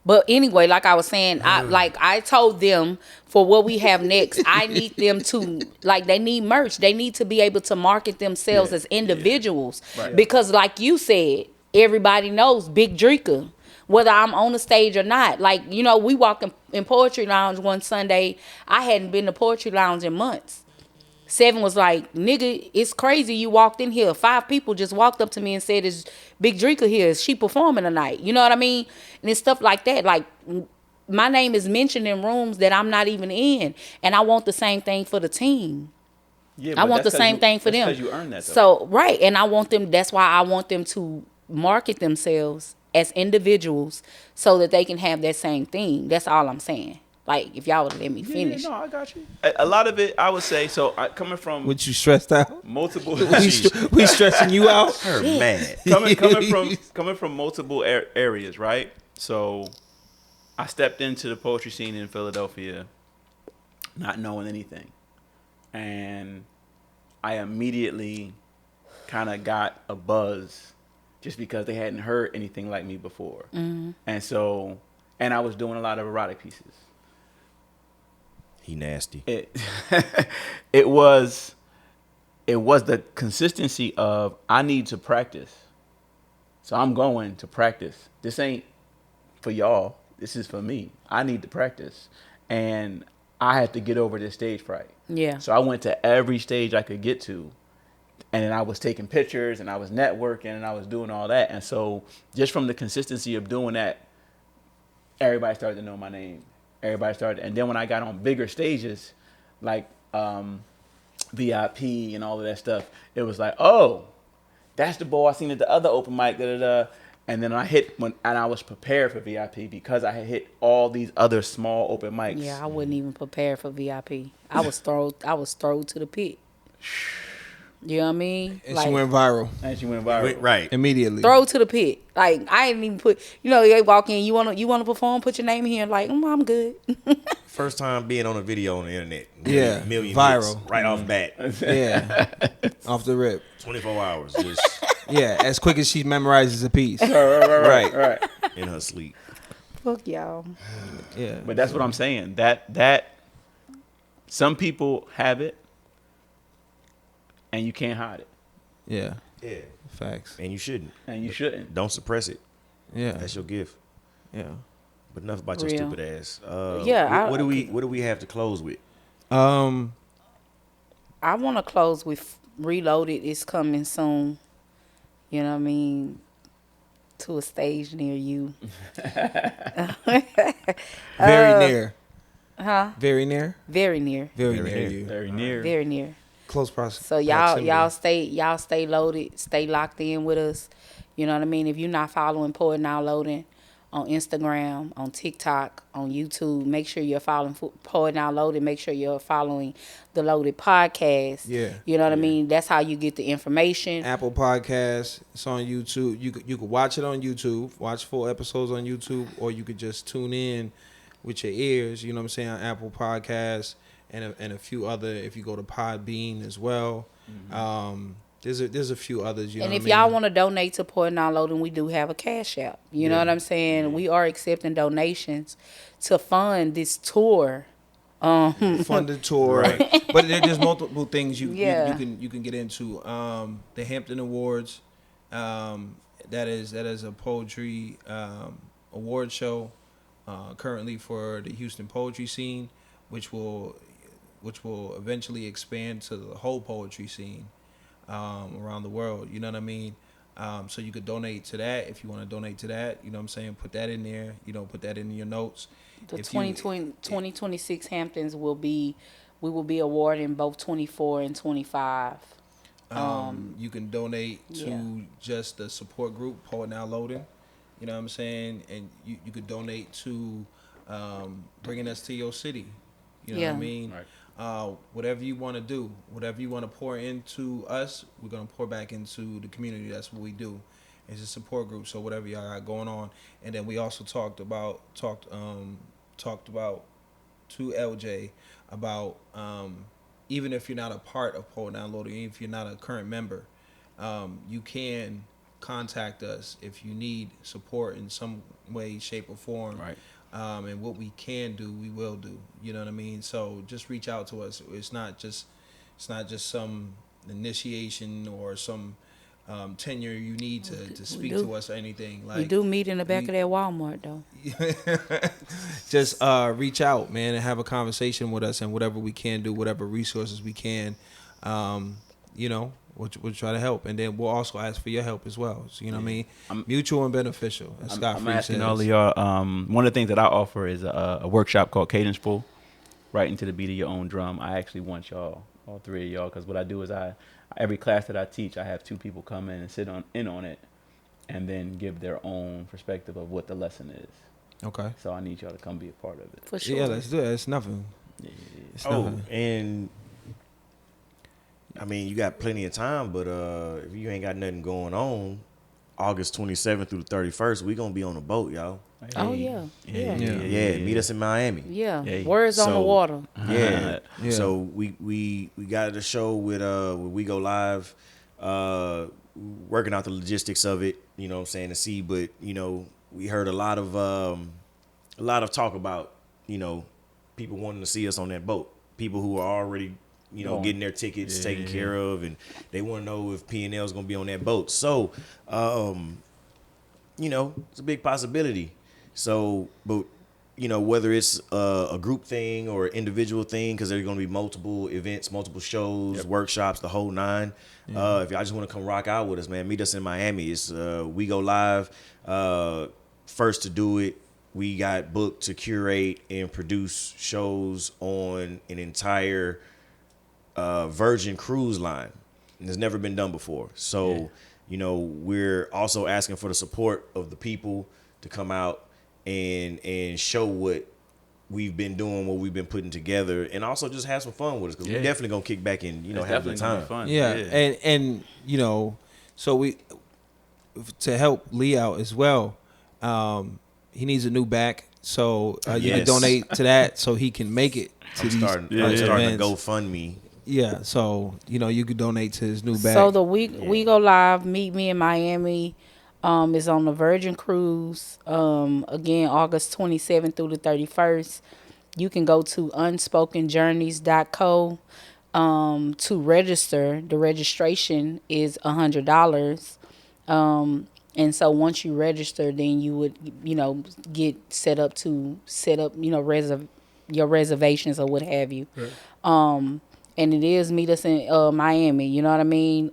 But anyway, like I was saying, I told them for what we have next, I need them to, like, they need merch. They need to be able to market themselves as individuals. Right. Because like you said, everybody knows Big Drika, whether I'm on the stage or not. Like, you know, we walked in Poetry Lounge one Sunday. I hadn't been to Poetry Lounge in months. 7 was like, nigga, it's crazy you walked in here. 5 people just walked up to me and said, is Big Drinker here? Is she performing tonight? You know what I mean? And it's stuff like that. Like, my name is mentioned in rooms that I'm not even in. And I want the same thing for the team. Yeah, I want the same thing for them. Because you earned that, though. So, right. And I want them, that's why I want them to market themselves as individuals so that they can have that same thing. That's all I'm saying. Like, if y'all would let me finish. Yeah, no, I got you. A lot of it, I would say, so coming from What, you stressed out? multiple, We stressing you out? Her mad. coming from multiple areas, right? So I stepped into the poetry scene in Philadelphia not knowing anything. And I immediately kind of got a buzz just because they hadn't heard anything like me before. Mm-hmm. And I was doing a lot of erotic pieces. He nasty. It was the consistency of, I need to practice. So I'm going to practice. This ain't for y'all. This is for me. I need to practice. And I had to get over this stage fright. Yeah. So I went to every stage I could get to. And then I was taking pictures and I was networking and I was doing all that. And so just from the consistency of doing that, everybody started to know my name. Everybody started. And then when I got on bigger stages, like VIP and all of that stuff, it was like, oh, that's the boy I seen at the other open mic. And then and I was prepared for VIP because I had hit all these other small open mics. Yeah, I wasn't even prepared for VIP. I was thrown to the pit. You know what I mean? And she went viral. Right. Immediately. Throw to the pit. Like, I didn't even put, they walk in, you wanna perform, put your name here, like, I'm good. First time being on a video on the internet. Yeah. Million Viral. hits right off bat. Yeah. Off the rip. 24 hours. Just Yeah, as quick as she memorizes a piece. Right. in her sleep. Fuck y'all. Yeah. But that's what I'm saying. That some people have it and you can't hide it. Yeah. Yeah. Facts. And you shouldn't. Don't suppress it. Yeah. That's your gift. Yeah. But enough about your Real. stupid ass. What do we have to close with? I want to close with Reloaded. It's coming soon. You know what I mean? To a stage near you. Very near. Huh? Very near. Very near. Very near you. Very near. Very near. Close process. So y'all stay loaded, stay locked in with us. You know what I mean? If you're not following Poet Now Loading on Instagram, on TikTok, on YouTube, make sure you're following Poet Now Loaded. Make sure you're following the Loaded Podcast. Yeah. You know what I mean? That's how you get the information. Apple Podcasts. It's on YouTube. You could watch it on YouTube. Watch full episodes on YouTube, or you could just tune in with your ears. You know what I'm saying? On Apple Podcasts and a few other. If you go to Podbean as well. Mm-hmm. There's a few others. You know and what if I mean? y'all want to donate to Poet Now Loading, we do have a Cash App. You know what I'm saying? Yeah. We are accepting donations to fund this tour. Fund the tour, right. But there's multiple things you can get into. The Hampton Awards, that is a poetry award show currently for the Houston poetry scene, which will eventually expand to the whole poetry scene around the world. You know what I mean? So you could donate to that if you want to donate to that. You know what I'm saying? Put that in there. Put that in your notes. The 2026 Hamptons we will be awarding both 24 and 25. You can donate to just the support group, Poet Now Loading. You know what I'm saying? And you could donate to bringing us to your city. You know what I mean? Right. Whatever you want to do, whatever you want to pour into us, we're going to pour back into the community. That's what we do. It's a support group. So whatever y'all got going on. And then we also talked about to LJ about even if you're not a part of Poet Now Loading, even if you're not a current member, you can contact us if you need support in some way, shape, or form. Right. And what we can do, we will do. You know what I mean? So just reach out to us. It's not just some initiation or some tenure you need to speak to us or anything. Like, we do meet in the back of that Walmart though. Just reach out, man, and have a conversation with us, and whatever we can do, whatever resources we can You know, we'll try to help, and then we'll also ask for your help as well. So, you know what I mean? Mutual and beneficial. As Scott I'm Free asking says. all of y'all. One of the things that I offer is a workshop called Cadenceful, writing to the beat of your own drum. I actually want y'all, all three of y'all, because what I do is every class that I teach, I have 2 people come in and sit in on it, and then give their own perspective of what the lesson is. Okay. So I need y'all to come be a part of it. For sure. Yeah, let's do it. It's nothing. Yeah. It's Oh, nothing. and I mean, you got plenty of time, but if you ain't got nothing going on, August 27th through the 31st, we gonna be on a boat, y'all. Oh yeah. Yeah, meet us in Miami. Yeah. Hey. Words on the So- water. Yeah. Yeah. So we got the show with WeGoLive, working out the logistics of it, you know what I'm saying, to see, but you know, we heard a lot of talk about, you know, people wanting to see us on that boat. People who are already, you know, getting their tickets taken care of, and they want to know if P&L is going to be on that boat. So, you know, it's a big possibility. So, but you know, whether it's a group thing or individual thing, because there's going to be multiple events, multiple shows, workshops, the whole 9. If y'all just want to come rock out with us, man, meet us in Miami. It's WeGoLive, first to do it. We got booked to curate and produce shows on an entire Virgin cruise line. And it's never been done before. So, you know, we're also asking for the support of the people to come out and show what we've been doing, what we've been putting together, and also just have some fun with us, because we're definitely gonna kick back and, you know, have a good time. Fun. Yeah, and you know, so we to help Lee out as well. He needs a new back, so you can Yes. donate to that so he can make it to I'm these starting to events. GoFundMe. Yeah, so you know you could donate to his new back. So the we go live. Meet me in Miami. Is on the Virgin Cruise. Again, August 27th through the 31st. You can go to unspokenjourneys.co to register. The registration is $100. And so once you register, then you would, you know, get set up, you know, your reservations or what have you. Right. And it is meet us in Miami. You know what I mean?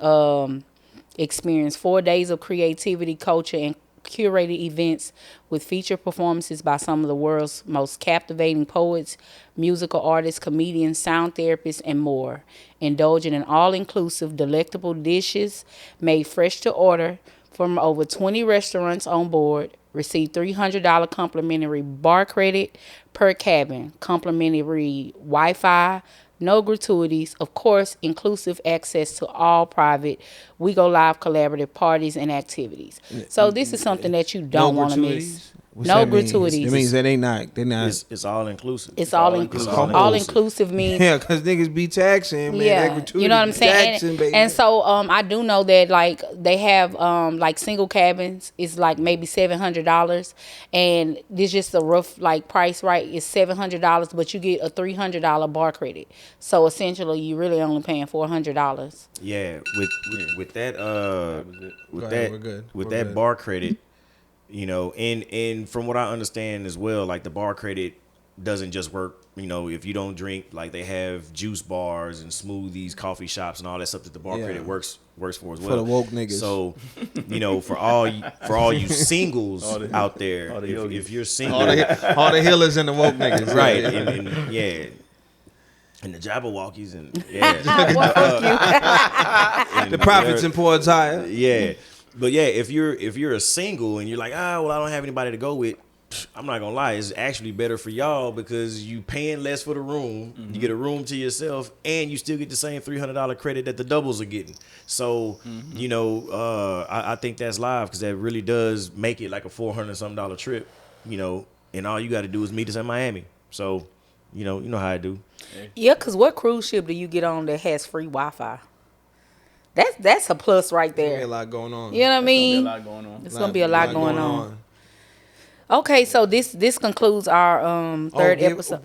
Experience 4 days of creativity, culture, and curated events with featured performances by some of the world's most captivating poets, musical artists, comedians, sound therapists, and more. Indulging in all-inclusive, delectable dishes made fresh to order from over 20 restaurants on board. Receive $300 complimentary bar credit per cabin, complimentary Wi-Fi, no gratuities, of course, inclusive access to all private WeGoLive collaborative parties and activities. So this is something that you don't want to miss. What's No that mean? gratuities. It means that they're not. It's all inclusive. It's all inclusive. All inclusive means Yeah, because niggas be taxing, man. That gratuity you know what I'm be saying. Taxing, baby. And so I do know that like they have like single cabins is like maybe $700, and this just a rough like price, right? It's $700, but you get a $300 bar credit. So essentially, you really only paying $400. Yeah, with that Go ahead, we're good. with We're that good. bar credit, you know, and from what I understand as well, like the bar credit doesn't just work, you know, if you don't drink, like they have juice bars and smoothies, coffee shops, and all that stuff that the bar credit works for as well. For the woke niggas. So, you know, for all you singles out there, if you're single, all the healers and the woke niggas, right, Yeah. and yeah. And the Jabberwockies and The prophets and poor attire. yeah. But yeah, if you're a single and you're like, well, I don't have anybody to go with, I'm not gonna lie, it's actually better for y'all because you paying less for the room, you get a room to yourself, and you still get the same $300 credit that the doubles are getting. So, you know, I think that's live because that really does make it like a $400 something trip, you know, and all you got to do is meet us in Miami. So, you know how I do. Yeah, because what cruise ship do you get on that has free Wi-Fi? That's a plus right There's there. a lot going on. You know what I mean? A lot going on. It's gonna be a lot going on. Okay, so this concludes our third episode.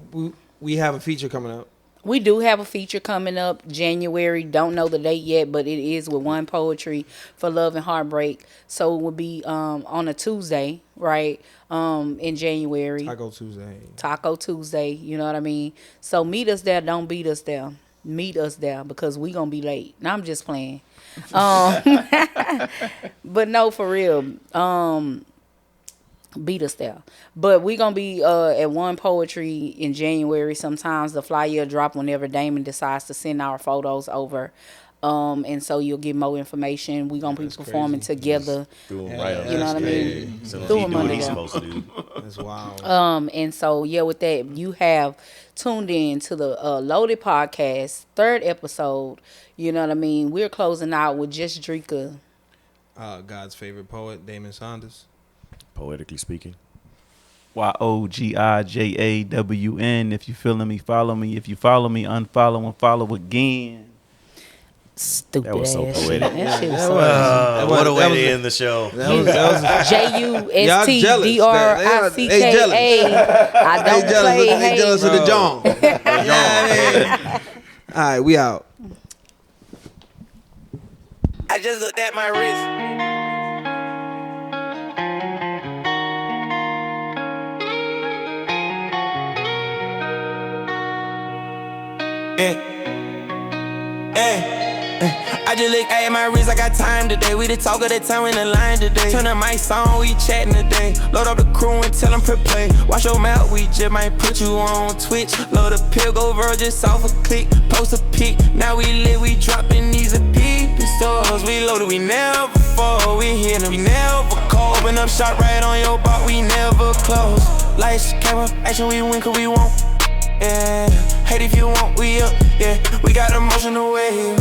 We have a feature coming up. We do have a feature coming up January. Don't know the date yet, but it is with One Poetry for Love and Heartbreak. So it will be on a Tuesday, right? In January. Taco Tuesday. Taco Tuesday. You know what I mean? So meet us there. Don't beat us there. meet us there because we gonna be late. Now I'm just playing. But no, for real. Beat us there. But we gonna be at One Poetry in January. Sometimes the flyer drop whenever Damon decides to send our photos over. And so you'll get more information. We gonna be performing together. Threw him right on You know what I crazy. mean? So Threw he him do what under he's there. supposed to do. That's wild. And so yeah, with that, you have tuned in to the Loaded Podcast 3rd episode. You know what I mean? We're closing out with just Drika. God's favorite poet, Damon Saunders. Poetically speaking. YOGIJAWN. If you feeling me, follow me. If you follow me, unfollow and follow again. Stupid That was so ass poetic. shit. That shit was so What a way to end the show. That was JUSTDRICKA. I don't play. They jealous of the John. All right, we out. I just looked at my wrist. I just look at my wrist, I got time today. We the talk of the town in the line today. Turn the mics on, we chatting today. Load up the crew and tell them play. Watch your mouth, we just might put you on Twitch. Load a pill, go virgin, just off a click. Post a pic, now we lit, we dropping these a peep. The stores, we loaded, we never fall. We hit them, we never call. Open up shop right on your block, we never close. Lights, camera, action, we win 'cause we won't. Yeah, hate if you want, we up. Yeah, we got emotional wave.